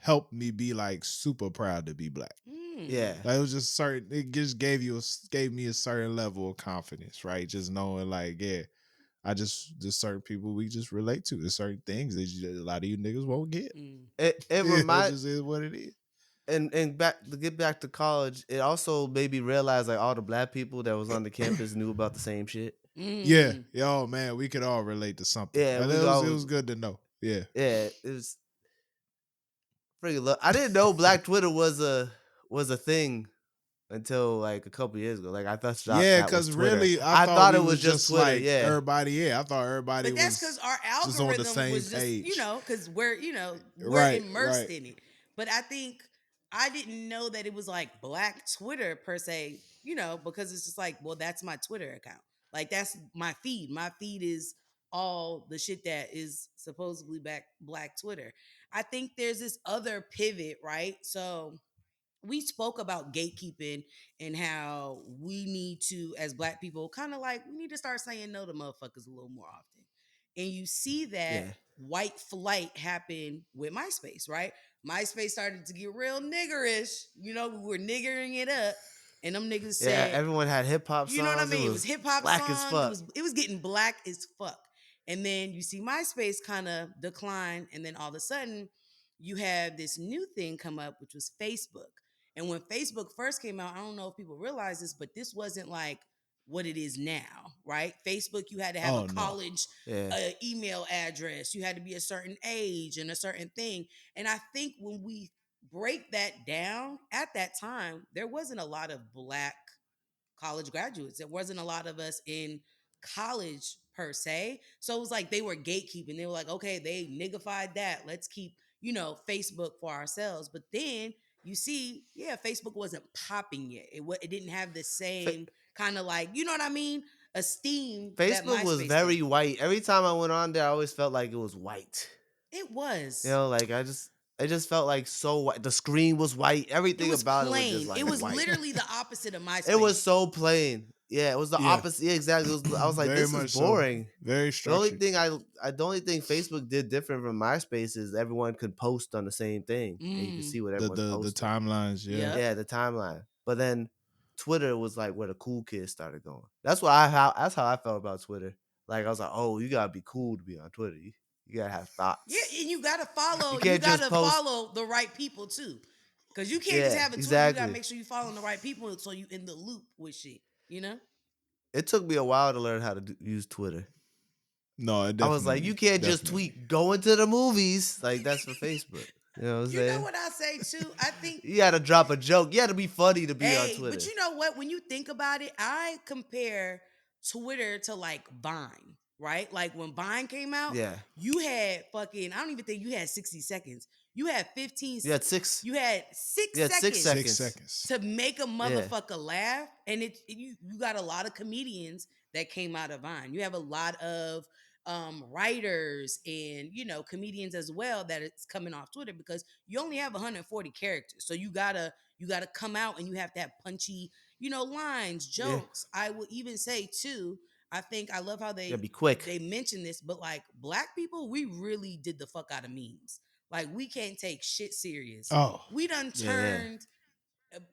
helped me be like super proud to be black. Yeah, Hmm. Like it was just certain. It just gave me a certain level of confidence, right? Just knowing, like, yeah, just certain people we just relate to. There's certain things that a lot of you niggas won't get. Mm. it It remind just is what it is. and back to get back to college. It also made me realize like all the black people that was on the campus knew about the same shit. Yeah, Mm. yo, man, we could all relate to something. Yeah, Like, we it all was good to know. Yeah, yeah. It was freaking. I didn't know Black Twitter was a thing until like a couple years ago. Like I thought yeah, that was because Twitter. really, I I thought thought we it was was just just Twitter. like Yeah, everybody. Yeah, I thought everybody But that's because was our just on the algorithm same was just, page. because we're Right, immersed right. in it. But I think I didn't know that it was like Black Twitter per se, because it's just like, well, that's my Twitter account. Like that's my feed. My feed is all the shit that is supposedly Black Twitter. I think there's this other pivot, right? So we spoke about gatekeeping and how we need to, as black people, kind of like we need to start saying no to motherfuckers a little more often. And you see that yeah, white flight happen with MySpace, right? MySpace started to get real niggerish. We were niggering it up. And them niggas yeah. said, Everyone had hip hop you know what I songs. It mean? It was was hip hop black as songs. It fuck. was it was getting black as fuck. And then you see MySpace kind of decline, and then all of a sudden you have this new thing come up, which was Facebook. And when Facebook first came out, I don't know if people realize this, but this wasn't like what it is now, right? Facebook, you had to have a Oh no. college Yeah, email address, you had to be a certain age and a certain thing. And I think when we break that down, at that time, there wasn't a lot of black college graduates. There wasn't a lot of us in college per se. So it was like they were gatekeeping. They were like, okay, they niggified that. Let's keep, Facebook for ourselves. But then you see, yeah, Facebook wasn't popping yet. It didn't have the Fa- same kind of like, you know what I mean? Esteem that Facebook was MySpace did. very white. Every time I went on there, I always felt like it was white. It was. Like I just felt like so white. The screen was white. It Everything was about it was just plain. like It was white. literally the opposite of It was MySpace. so plain. Yeah, it was the Yeah, opposite. Yeah, exactly. I was like, very this is much so. boring. Very The only structured. thing the only thing Facebook did different from MySpace is everyone could post on the same thing, and you could Mm. see what The everyone's the the posting. timelines. Yeah. Yep. Yeah, the timeline. But then Twitter was like where the cool kids started going. That's how I felt about Twitter. Like I was like, oh, you gotta be cool to be on Twitter. You gotta have Yeah, thoughts. and you gotta You follow. You can't just gotta post. follow the right people too, because you can't just Yeah, have a Twitter. You gotta exactly. make sure you following the right people, so you in the loop with shit. You know? It took me a while to learn how to use Twitter. No, it I was like, you can't just definitely. tweet going to the movies. Like that's for Facebook. You know what I'm You know saying? what I say too? I think, You gotta drop a joke. You gotta be funny to be on hey, but Twitter. you know what? When you think about it, I compare Twitter to like Vine, right? Like when Vine came out, Yeah. you had fucking. I don't even think you had 60 seconds. You had 15. You had six. You had 6 You had seconds 6 6 seconds. seconds. to make a Yeah. motherfucker laugh, and you got a lot of comedians that came out of Vine. You have a lot of writers and comedians as well that it's coming off Twitter because you only have 140 characters, so you gotta come out and you have to have punchy lines, Yeah. jokes. I would even say too, I love how You they gotta be quick. they mention this, but like black people, we really did the fuck out of memes. Like we can't take shit serious. Oh, We done Yeah, yeah. turned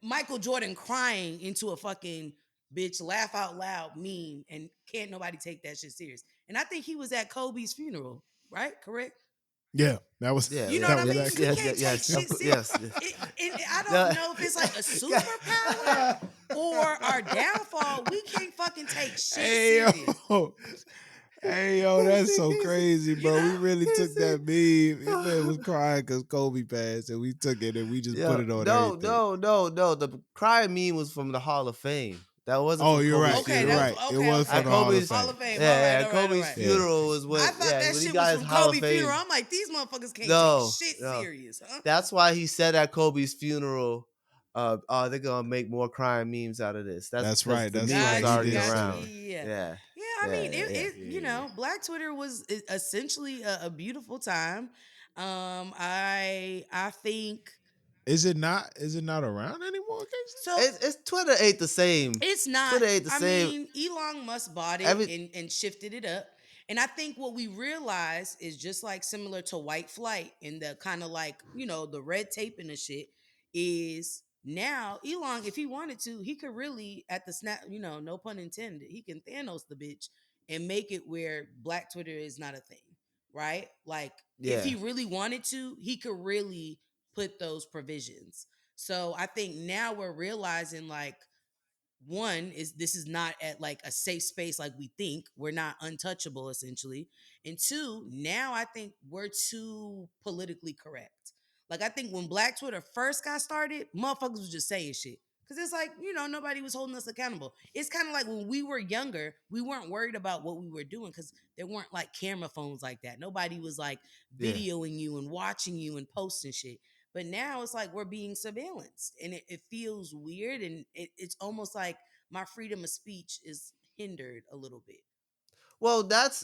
Michael Jordan crying into a fucking bitch laugh out loud meme, and can't nobody take that shit serious. And I think he was at Kobe's funeral, right? Correct? yeah. That was Yeah, You know yeah, what that I was mean? yes, We accurate. yes, can't take yes, shit serious. yes, yes. I No. don't know if it's like a superpower or our downfall. We can't fucking take shit Hey serious. yo, hey yo, that's so crazy, You bro. We know? really took that meme. That man was crying because Kobe passed, and we took it and we just put Yeah, it on no, everything. no, no, no. The crying meme was from the Hall of Fame. That wasn't Oh, from you're Kobe's right. Okay, You're that funeral. was right. It okay. was Okay. for the Hall of Kobe's- Hall of Fame. Fame. Yeah, All right, yeah. all right, all Kobe's right. funeral was when I thought that when he shit got was his from Hall of Kobe Fame. funeral. I'm like, these motherfuckers can't No, take shit no. serious, huh? That's why he said at Kobe's funeral, they're gonna make more crying memes out of this. That's That's because right. the That's meme right. was He Gotcha, already did say gotcha. that. around. Yeah. Yeah, Yeah, I yeah, mean, yeah, yeah. Black Twitter was essentially a beautiful time. I think Is it not? Is it not around anymore, Casey? so. It's Twitter ain't the same. It's not. Twitter ain't the I same. mean, Elon Musk bought it Every and shifted it up. And I think what we realize is just like similar to white flight and the kind of like, the red tape and the shit is now Elon, if he wanted to, he could really at the snap, no pun intended, he can Thanos the bitch and make it where Black Twitter is not a thing, right? Like if yeah. he really wanted to, he could really put those provisions. So I think now we're realizing like one is this is not at like a safe space like we think, we're not untouchable essentially, and two, now I think we're too politically correct. Like I think when Black Twitter first got started, motherfuckers was just saying shit because it's like nobody was holding us accountable. It's kind of like when we were younger, we weren't worried about what we were doing because there weren't like camera phones like that. Nobody was like Yeah. videoing you and watching you and posting shit. But now it's like we're being surveillanced and it feels weird, and it's almost like my freedom of speech is hindered a little bit. Well, this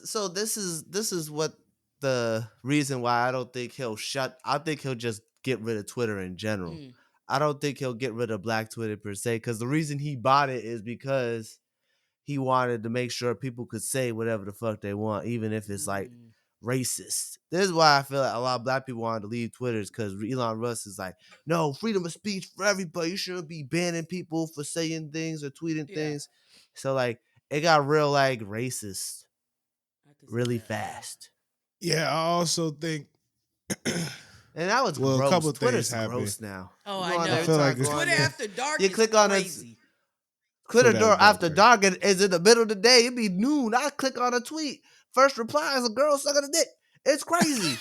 is what the reason why I don't think he'll shut. I think he'll just get rid of Twitter in general. Mm, I don't think he'll get rid of Black Twitter per se, because the reason he bought it is because he wanted to make sure people could say whatever the fuck they want, even if it's like mm. racist. This is why I feel like a lot of black people wanted to leave Twitter, is because Elon Musk is like, no, freedom of speech for everybody. You shouldn't be banning people for saying things or tweeting Yeah. things. So like it got real like racist I could see really that, yeah. fast. Yeah, I also think. And that was Well, a gross. couple things Twitter's happened. gross now. Oh, You I go on know. there I every feel time like I go on Twitter there. after dark You is click on it. crazy. Twitter Twitter door after crazy. dark is in the middle of the day. It'd be noon. I click on a tweet. First reply is a girl sucking a dick. It's crazy.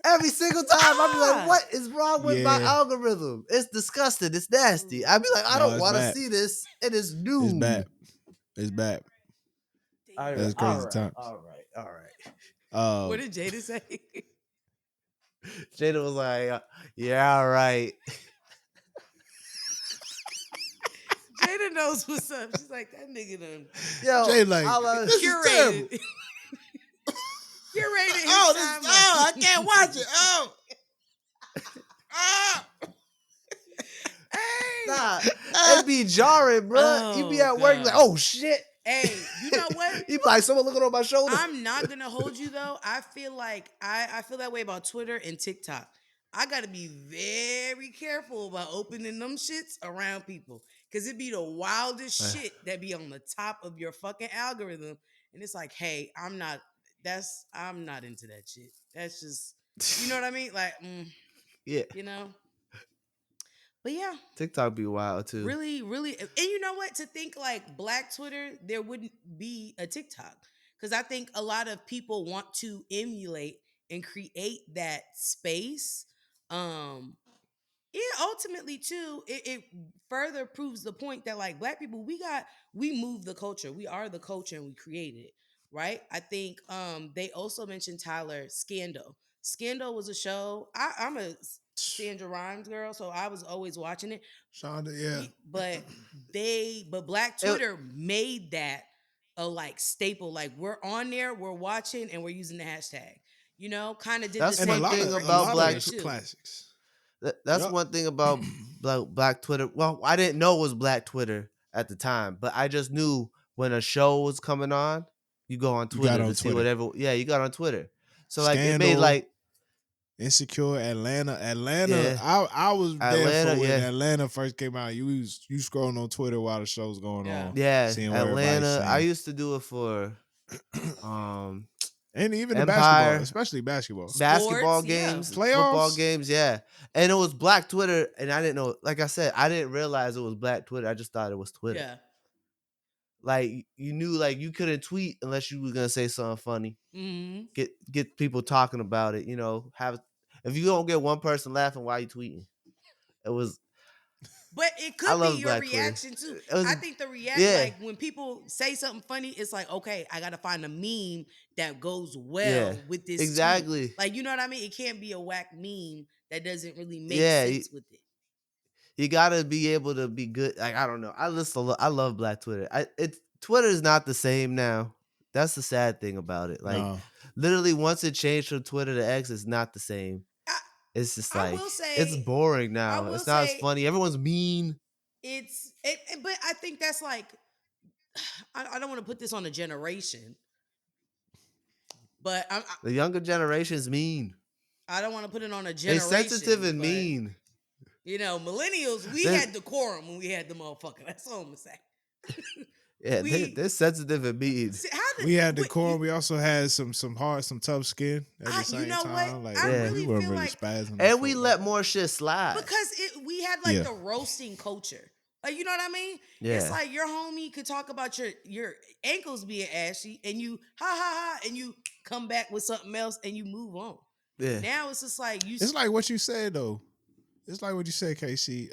Every single time I'd be like, what is wrong with my Yeah. algorithm? It's disgusting. It's nasty. I'd be like, I No, don't it's want to bad. see this. It is noon. It's bad. It's bad. All That's right, crazy times. all right. What did Jada say? Jada was like, yeah, all right. Jada knows what's up. She's like, that nigga done Yo, Jay like, I'll, this is terrible. curated. Curated his Oh, this, timeline. I can't watch it. Oh. Ah. Hey. nah, it be jarring, bro. You be Oh, at work, you like, God. oh shit. Hey, you know what? You be like, someone looking on my shoulder. I'm not gonna hold you though. I feel like I feel that way about Twitter and TikTok. I gotta be very careful about opening them shits around people. Cause it be the wildest shit that be on the top of your fucking algorithm. And it's like, hey, I'm not into that shit. That's just you know what I mean? Like, Yeah. you know? But yeah, TikTok be wild too. really, really. And you know what? To think like Black Twitter, there wouldn't be a TikTok. Because I think a lot of people want to emulate and create that space. Um, yeah, ultimately too, it further proves the point that like Black people, we move the culture. We are the culture and we created it. Right. I think they also mentioned Tyler Scandal. Scandal was a show. I'm a Sandra Rhimes girl, so I was always watching it. Shonda, yeah. But Black It, Twitter made that a like staple. Like we're on there, we're watching, and we're using the hashtag. Kind of did the That's And a same one lot thing of thing for a about lot of Black Instagram it's too. classics. That's Yep. one thing about Black Twitter. Well, I didn't know it was Black Twitter at the time, but I just knew when a show was coming on, you go on You got Twitter on to see Twitter. whatever. Yeah, you got on Twitter. So like it made Scandal, like Insecure, Atlanta. yeah, I was there Atlanta, for when yeah, Atlanta first came out. You scrolling on Twitter while the show's going Yeah. on, yeah, seeing what everybody's Atlanta. I saying. used to do it for um And even the basketball, Empire, especially basketball. basketball Sports, yeah. games, football Playoffs? games, yeah. And it was Black Twitter, and I didn't know. Like I said, I didn't realize it was Black Twitter. I just thought it was Twitter. Yeah. Like you knew, like you couldn't tweet unless you was gonna say something funny. Hmm. Get people talking about it. Have if you don't get one person laughing, why you tweeting? It was But it I could be love your Black Twitter. reaction too. It was I think the react yeah, like when people say something funny, it's like, okay, I gotta find a meme that goes yeah, well with this tweet. exactly. Like, you know what I mean? It can't be a whack meme that doesn't really make Yeah, sense with it. you gotta be able to be good. Like I don't know. I love Black Twitter. Twitter is not the same now. That's the sad thing about it. Like No. literally, once it changed from Twitter to X, it's not the same. I, It's just I like will it's say, boring I now. will It's not as say funny. Everyone's mean. but I think that's like, I don't want to put this on a generation, but The younger generation's mean. I don't want to put it on a They sensitive generation, and but mean. millennials, we They had decorum when we had the motherfucker. That's all I'm gonna say. yeah, we they're sensitive and mean. see, how did We had what, decorum. We also had some tough skin at the you same know what? time. Like I Yeah. we really weren't feel really like spazzing on And we folk like let that. more shit slide. because we had like Yeah. the roasting culture. Like, you know what I mean? It's Yeah. like your homie could talk about your ankles being ashy, and you ha ha ha, and you come back with something else, and you move on. Yeah. Now it's just like It's like what you said though. It's like what you said, KC.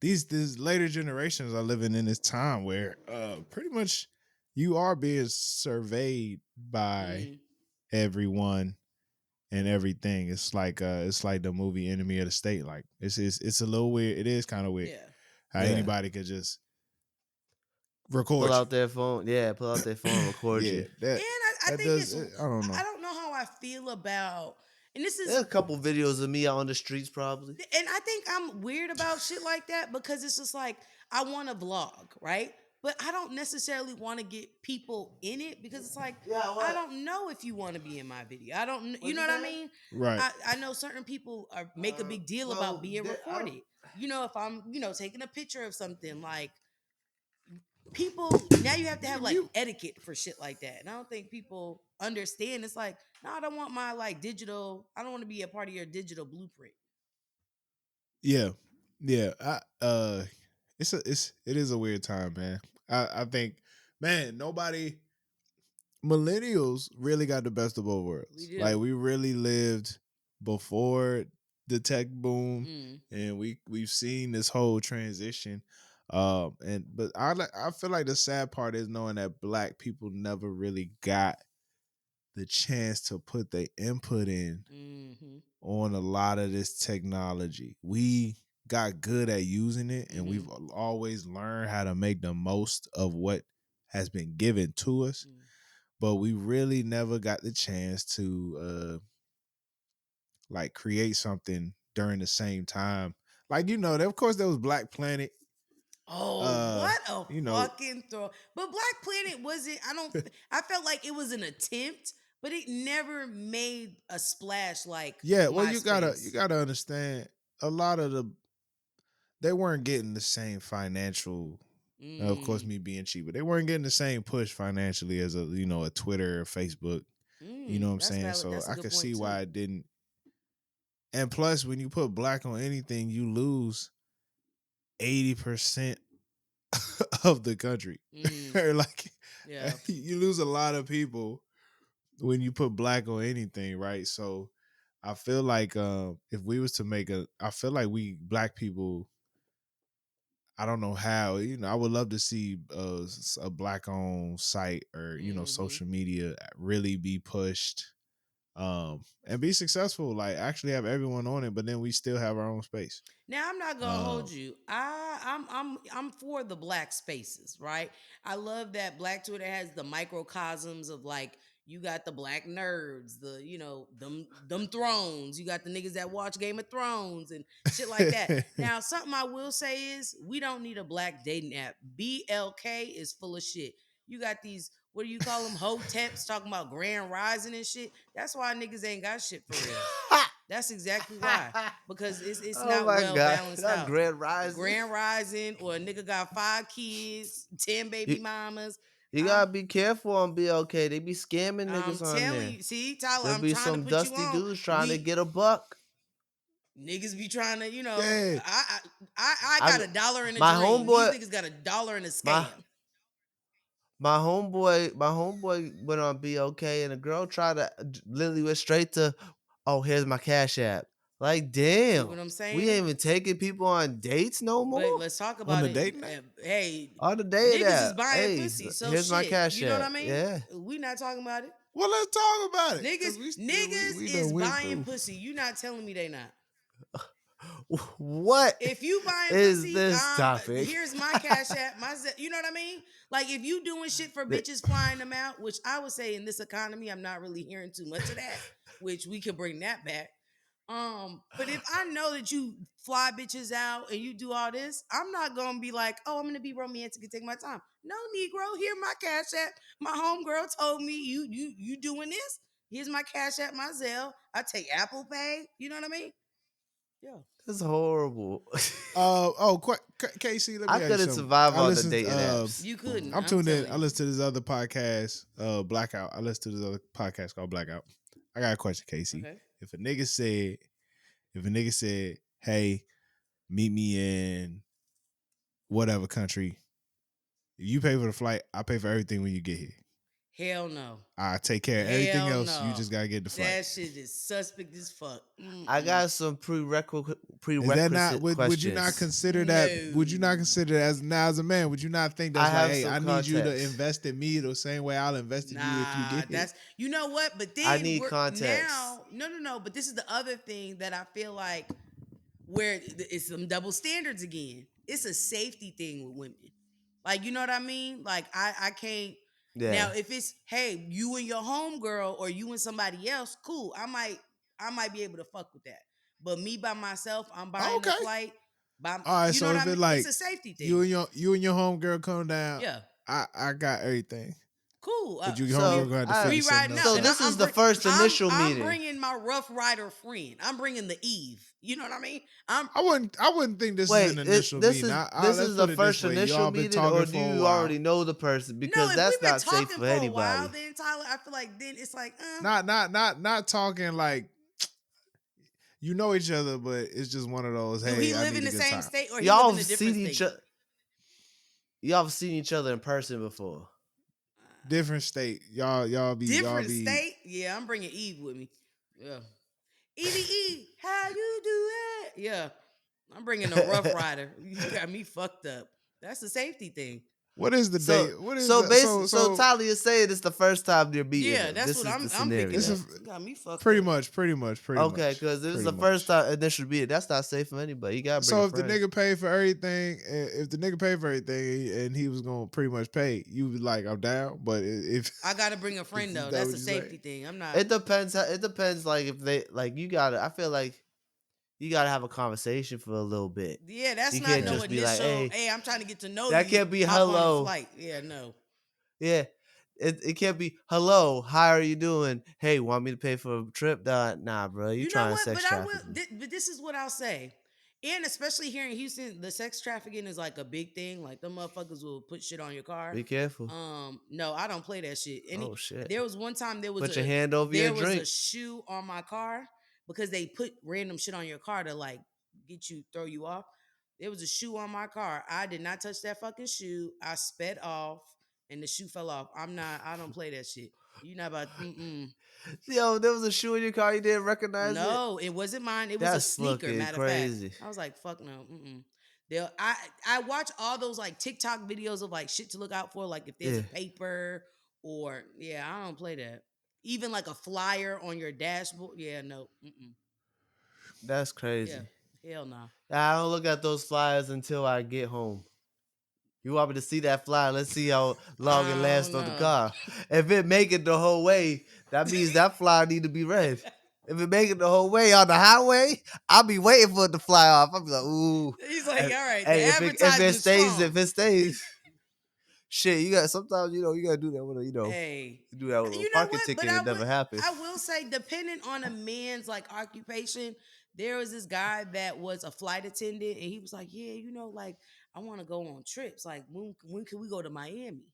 These later generations are living in this time where pretty much you are being surveyed by mm, everyone and everything. It's like the movie Enemy of the State. Like it's a little weird. It is kind of weird yeah. how Yeah. anybody could just Pull record out their phone. Yeah, pull out their phone, record yeah, you. that And I that think does. I don't know. I don't know how I feel about, and this is, There's a couple videos of me out on the streets, probably. and I think I'm weird about shit like that because it's just like I want to vlog, right? But I don't necessarily want to get people in it because it's like Yeah, I what? don't know if you want to be in my video. I don't, you What'd know you what I say? mean? Right. I know certain people make a big deal well, about being I don't- recorded. If I'm taking a picture of something, like, people now you have to have like You etiquette for shit like that, and I don't think people understand. It's like, no, I don't want my like digital. I don't want to be a part of your digital blueprint. yeah. Yeah. It is a weird time, man. I think, man, millennials really got the best of both We worlds. do. Like we really lived before the tech boom, Mm, and we've seen this whole transition. But I feel like the sad part is knowing that Black people never really got the chance to put their input in mm-hmm, on a lot of this technology. We got good at using it, and we've mm-hmm, always learned how to make the most of what has been given to us. mm. But we really never got the chance to like create something during the same time. Like, of course there was Black Planet. Oh, what a You know, fucking throw! But Black Planet wasn't. I felt like it was an attempt, but it never made a splash like yeah, well you MySpace. gotta understand a lot of they weren't getting the same financial. Of course, Mm, me being cheap, but they weren't getting the same push financially as a Twitter or Facebook. You know what I'm that's saying? valid. So That's a I good could point see too. why it didn't. And plus, when you put Black on anything, you lose 80% of the country. Mm, Or like yeah. you lose a lot of people when you put Black on anything, right? So I feel like if we was to I feel like we Black people, I don't know how. I would love to see a Black owned site or Mm-hmm. social media really be pushed and be successful. Like actually have everyone on it, but then we still have our own space. Now I'm not gonna hold you. I'm for the black spaces, right? I love that Black Twitter has the microcosms of like you got the black nerds, the them thrones. You got the niggas that watch Game of Thrones and shit like that. Now, something I will say is we don't need a black dating app. BLK is full of shit. You got these, what do you call them? Hoteps talking about Grand Rising and shit. That's why niggas ain't got shit for real. That's exactly why. Because it's Oh not my well god, balanced not out. Grand Rising. Grand Rising, or a nigga got 5 kids, 10 baby You, mamas. you gotta be careful on BLK. They be scamming I'm niggas on telling there. you, see, Tyler, There'll I'm be trying to some put you dusty on. dudes trying to We get a buck. niggas be trying to, Yeah. I I got $1 in a my dream. These homeboy, niggas got $1 in a my scam. my homeboy went on BLK and the girl tried to literally went straight to, oh, here's my cash app. Like, See damn, what I'm we saying? ain't even taking people on dates no more. But let's talk On about the it. dating app? Hey, On the date niggas is app, buying hey, pussy, so here's my shit. cash You know what I app. mean? Yeah. We not talking about it. Well, let's talk about it. Niggas, Cause we still niggas we done is went buying through. pussy. You not telling me they not. What If you buying is pussy, this topic? here's my cash app. You know what I mean? Like if you doing shit for bitches flying them out, which I would say in this economy, I'm not really hearing too much of that. Which we could bring that back. But if I know that you fly bitches out and you do all this, I'm not gonna be like, oh, I'm gonna be romantic and take my time. No, Negro, here my cash app. My homegirl told me you doing this. Here's my cash app, my Zelle. I take Apple Pay. You know what I mean? Yeah. That's horrible. Casey, let I me ask you couldn't something. survive I on the listened. dating apps. You couldn't. I'm I'm tuned in. telling I you. listen to this other podcast, Blackout. I listen to this other podcast called Blackout. I got a question, Casey. Okay. If a nigga said, hey, meet me in whatever country, you pay for the flight, I pay for everything when you get here. Hell no. I take care of everything Hell else. You no. just gotta get the flight. That shit is suspect as fuck. I got some Is that not would questions. you not consider that? No. Would you not consider that as a man? Would you not think that's I like, have hey, some I need you to context. invest in me the same way I'll invest in you if you Nah, get here? that's you know what? But I then need we're context. now no. But this is the other thing that I feel like where it's some double standards again. It's a safety thing with women. Like, you know what I mean? Like I can't Yeah. now if it's hey, you and your homegirl or you and somebody else, cool. I might be able to fuck with that. But me by myself, I'm Oh, buying the okay. flight. By All right. you know So what I if it mean? like It's a safety you thing. and your homegirl come down, Yeah. I got everything. Cool. But your So homegirl gonna have to I figure We something riding else out. so And out. this is the first initial I'm meeting. bringing my Rough Rider friend. I'm bringing the Eve. You know what I mean? I'm I wouldn't think this is Wait, an initial this meeting. is Let's this is put the it this first way. initial Y'all been meeting, talking or do for a you while. already know the person? no, Because if that's we've been not safe talking for for a anybody. while, then Tyler, I feel like then it's like, Not talking like you know each other, but it's just one of those. do he Hey, I live need in a the good same time. state or he live Y'all in have a seen different each state? other. Y'all have seen each other in person before. Different state. Y'all Different be state? Yeah, I'm bringing Eve with me. Yeah. Eve, how you do it? Yeah. I'm bringing a Rough Rider. You got me fucked up. That's a safety thing. What is the So date? What is so the basically, so Tyler is saying it's the first time you're meeting Yeah, them. that's This what is the I'm picking It's scenario. up. a, You got me fucked pretty up. much. Okay, because this is the first time initial meeting. That's not safe for anybody. You gotta bring So a if the friend. nigga paid for everything, if the nigga paid for everything and he was gonna pretty much pay, you would like, I'm down. But if I gotta bring a friend is though. that That's what a you say? safety thing. I'm not. It depends. It depends. Like if they like, you gotta. I feel like you gotta have a conversation for a little bit. Yeah, that's You not can't no just be like, initial. hey, Hey, I'm trying to get to know that you. can't be Hop on a hello. flight. Yeah, no. Yeah. It can't be hello. How are you doing? Hey, want me to pay for a trip? Nah, bro. You You know trying to what? sex But I will. traffic me? But this is what I'll say. And especially here in Houston, the sex trafficking is like a big thing. Like the motherfuckers will put shit on your car. Be careful. No, I don't play that shit. Oh shit. There was one time Put your hand over your there was a drink. shoe on my car because they put random shit on your car to like throw you off. There was a shoe on my car. I did not touch that fucking shoe. I sped off and the shoe fell off. I don't play that shit. You not about Yo, there was a shoe in your car. You didn't recognize it. no, it wasn't mine. It was a That's sneaker. fucking Matter of fact, crazy. I was like, "Fuck no." I watch all those like TikTok videos of like shit to look out for, like if there's Yeah. a paper or yeah, I don't play that. even like a flyer on your dashboard. Yeah, no. Mm-mm. That's Yeah, crazy. hell no. I don't look at those flyers until I get home. You want me to see that flyer? Let's see how long it I lasts don't on the know. car. If it make it the whole way, that means that flyer need to be read. If it make it the whole way on the highway, I'll be waiting for it to fly off. I'll be like, ooh. He's like, And, all right, the hey, advertisement's strong. if it stays, shit, you got sometimes you gotta do that with Hey, do that with a you know parking what? But ticket. It never happened. I will say, depending on a man's like occupation, there was this guy that was a flight attendant, and he was like, yeah, like I want to go on trips. Like when can we go to Miami?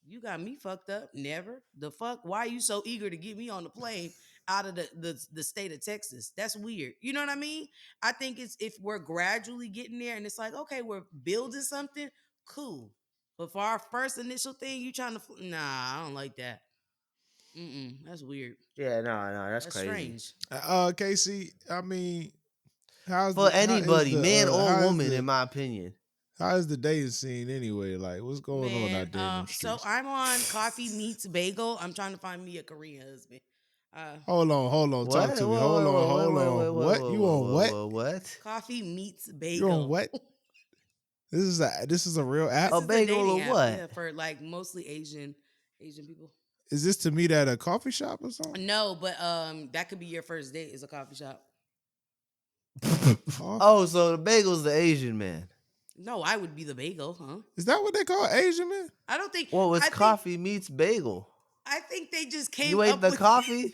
You got me fucked up. Never. The fuck? Why are you so eager to get me on the plane out of the state of Texas? That's weird. You know what I mean? I think it's if we're gradually getting there and it's like, okay, we're building something, cool. But for our first initial thing, you trying to nah, I don't like that. That's weird. Yeah, no, that's That's crazy. strange. Casey, I mean, For anybody, man or woman, in my opinion. how is the dating scene anyway? Like, what's going on Man, out there in them so streets? I'm on Coffee Meets Bagel. I'm trying to find me a Korean husband. Hold on, What? talk to me. Hold on. What? You on what? What? Coffee Meets You on Bagel. what? This is a real app. This A is a bagel dating or app, what? yeah, for like mostly Asian people. Is this to meet at a coffee shop or something? No, but that could be your first date is a coffee shop. Oh, so the bagel's the Asian man. No, I would be the bagel, huh? Is that what they call Asian man? I don't think. Well, it's I think. coffee meets bagel. I think they just came You ate up the with. coffee?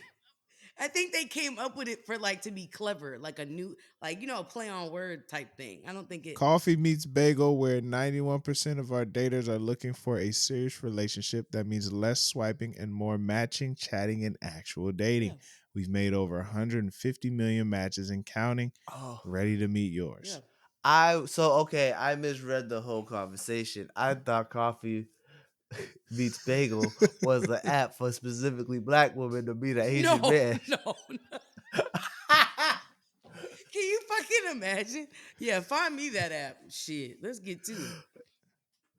I think they came up with it for like to be clever, like a new, like a play on word type thing. I don't think it. Coffee meets bagel, where 91% of our daters are looking for a serious relationship. That means less swiping and more matching, chatting, and actual dating. Yeah. We've made over 150 million matches and counting. Oh. Ready to meet yours. Yeah. I misread the whole conversation. I thought coffee meets bagel was the app for specifically black women to meet an Asian man. No. Can you fucking imagine? Yeah, find me that app. Shit, let's get to it.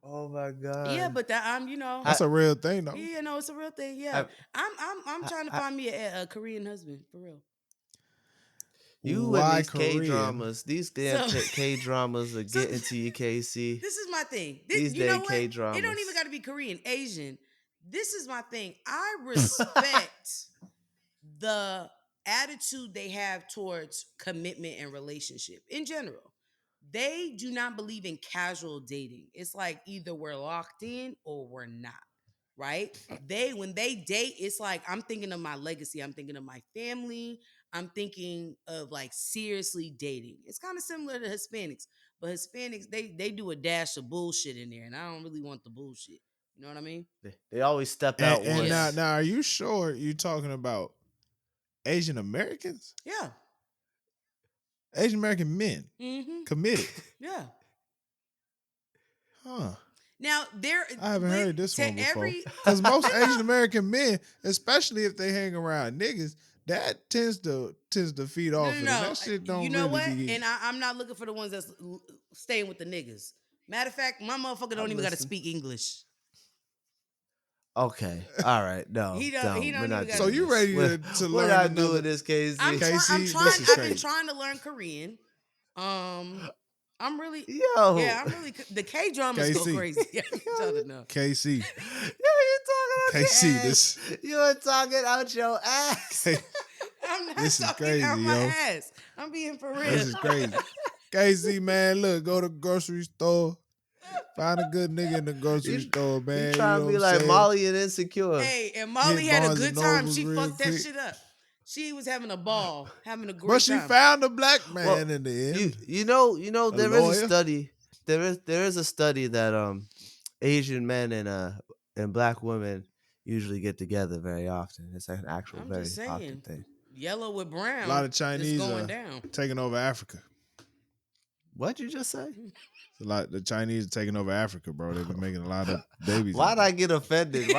Oh my god. Yeah, but that That's a real thing, though. yeah, no, it's a real thing. Yeah, I'm trying to find me a Korean husband for real. You Why and these Korean? K dramas, these damn So- K dramas are So- getting to you, KC. This is my thing. These You know damn what? K-dramas. It don't even got to be Korean, Asian. This is my thing. I respect the attitude they have towards commitment and relationship in general. They do not believe in casual dating. It's like either we're locked in or we're not. Right? When they date, it's like I'm thinking of my legacy. I'm thinking of my family. I'm thinking of like seriously dating. It's kind of similar to Hispanics, but Hispanics they do a dash of bullshit in there, and I don't really want the bullshit. You know what I mean? They always step out And once. now, are you sure you're talking about Asian Americans? Yeah. Asian American men Mm-hmm. committed? Yeah. Huh. Now I haven't heard this to one before. every- Because most Asian American men, especially if they hang around niggas, that tends to feed off it. And that shit don't You know really what? be. And I'm not looking for the ones that's staying with the niggas. Matter of fact, my motherfucker don't I'm even got to listening. speak English. Okay. All right. No. He don't We're even not gotta- So doing you this. ready We're- to We're learn not another? doing this, KC. I'm KC, trying. this is I've been crazy. trying to learn Korean. I'm really. Yo. Yeah, I'm really. The K dramas go KC. crazy. Yeah, I'm trying to know. KC. Yo, you talking out KC, your ass. this- You are talking out your ass. I'm not This is talking crazy, out my yo. ass. I'm being for real. This is crazy. KC, man, look, go to the grocery store. Find a good nigga in the grocery store, man. You trying to be know what I'm like saying? Molly and Insecure. Hey, and Molly Hit had a Barnes good and time. Nobles She real fucked that quick. shit up. She was having a ball, having a great But she time. found a black man Well, in the end. You know, there is lawyer? a study. There is a study that Asian men and black women usually get together very often. It's like an actual I'm very just often saying, thing. yellow with brown. A lot of It's Chinese going down. taking over Africa. What'd you just say? The Chinese are taking over Africa, bro. They've been making a lot of babies. Why'd I get offended?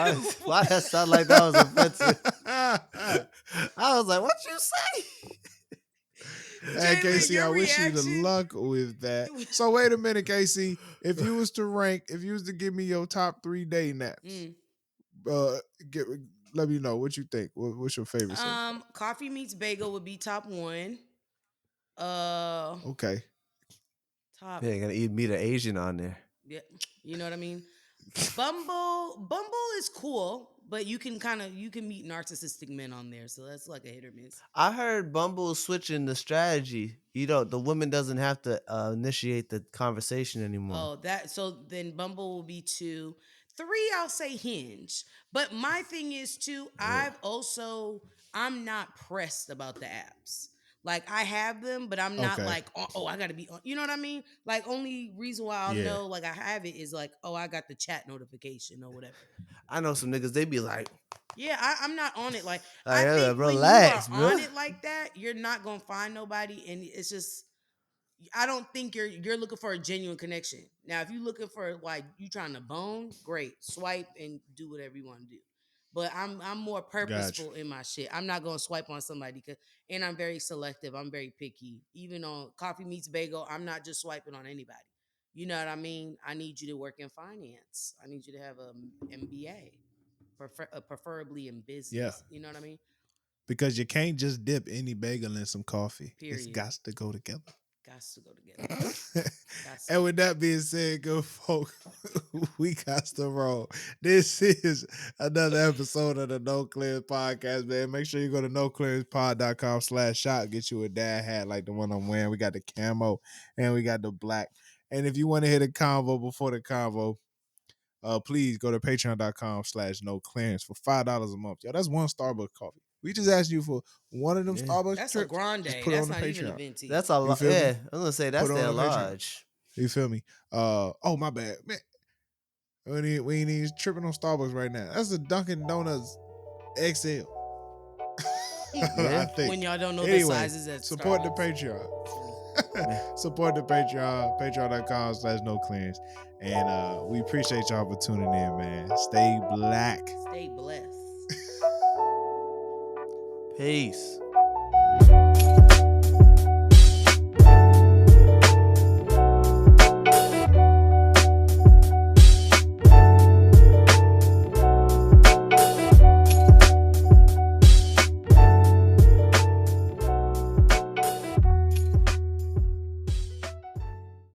Why that sound like that was offensive? I was like, what you say? Hey, Jalen, Casey, I your wish you the reaction- luck with that. So wait a minute, Casey. If you was to give me your top 3 dating apps, Mm. uh, let me know what you think. What's your favorite so far? Coffee meets bagel would be top one. Uh, Okay. top. Yeah, gotta eat meet an Asian on there. Yeah, you know what I mean. Bumble is cool, but you can meet narcissistic men on there, so that's like a hit or miss. I heard Bumble switching the strategy. You know, the woman doesn't have to initiate the conversation anymore. Oh, that so then Bumble will be two. Three, I'll say Hinge. But my thing is too, I'm not pressed about the apps. Like I have them, but I'm not Okay. like, oh, I gotta be on. You know what I mean? Like only reason why I'll Yeah. know like I have it is like, oh, I got the chat notification or whatever. I know some niggas. They be like, Yeah, I'm not on it. Like I think when you are relax, bro. on it like that, you're not gonna find nobody, and it's just I don't think you're looking for a genuine connection. Now, if you're looking for like you trying to bone, great, swipe and do whatever you want to do. But I'm more Gotcha. purposeful in my shit. I'm not gonna swipe on somebody and I'm very selective. I'm very picky. Even on coffee meets bagel, I'm not just swiping on anybody. You know what I mean? I need you to work in finance. I need you to have a MBA, preferably in Yeah. business. You know what I mean? Because you can't just dip any bagel in some coffee. It's Period. got to go together. Got to go together. Gots And to. with that being said, good folk, we got to roll. This is another episode of the No Clearance Podcast, man. Make sure you go to noclearancepod.com/shop. Get you a dad hat like the one I'm wearing. We got the camo and we got the black. And if you want to hit a convo before the convo, please go to patreon.com/noclearance for $5 a month. Yo, that's one Starbucks coffee. We just asked you for one of them Yeah. Starbucks That's a trips. grande. Just put it on That's the not even a Patreon. venti. That's a You lot. feel me? Yeah, I'm gonna say that's Put it their on the Patreon. large. You feel me? Oh my bad, man. We ain't even tripping on Starbucks right now. That's a Dunkin' Donuts XL. I Yeah. think. When y'all don't know the Anyway, sizes at support the Starbucks. Patreon. Support the Patreon. Patreon.com/noclearance. And we appreciate y'all for tuning in, man. Stay black. Stay blessed. Peace.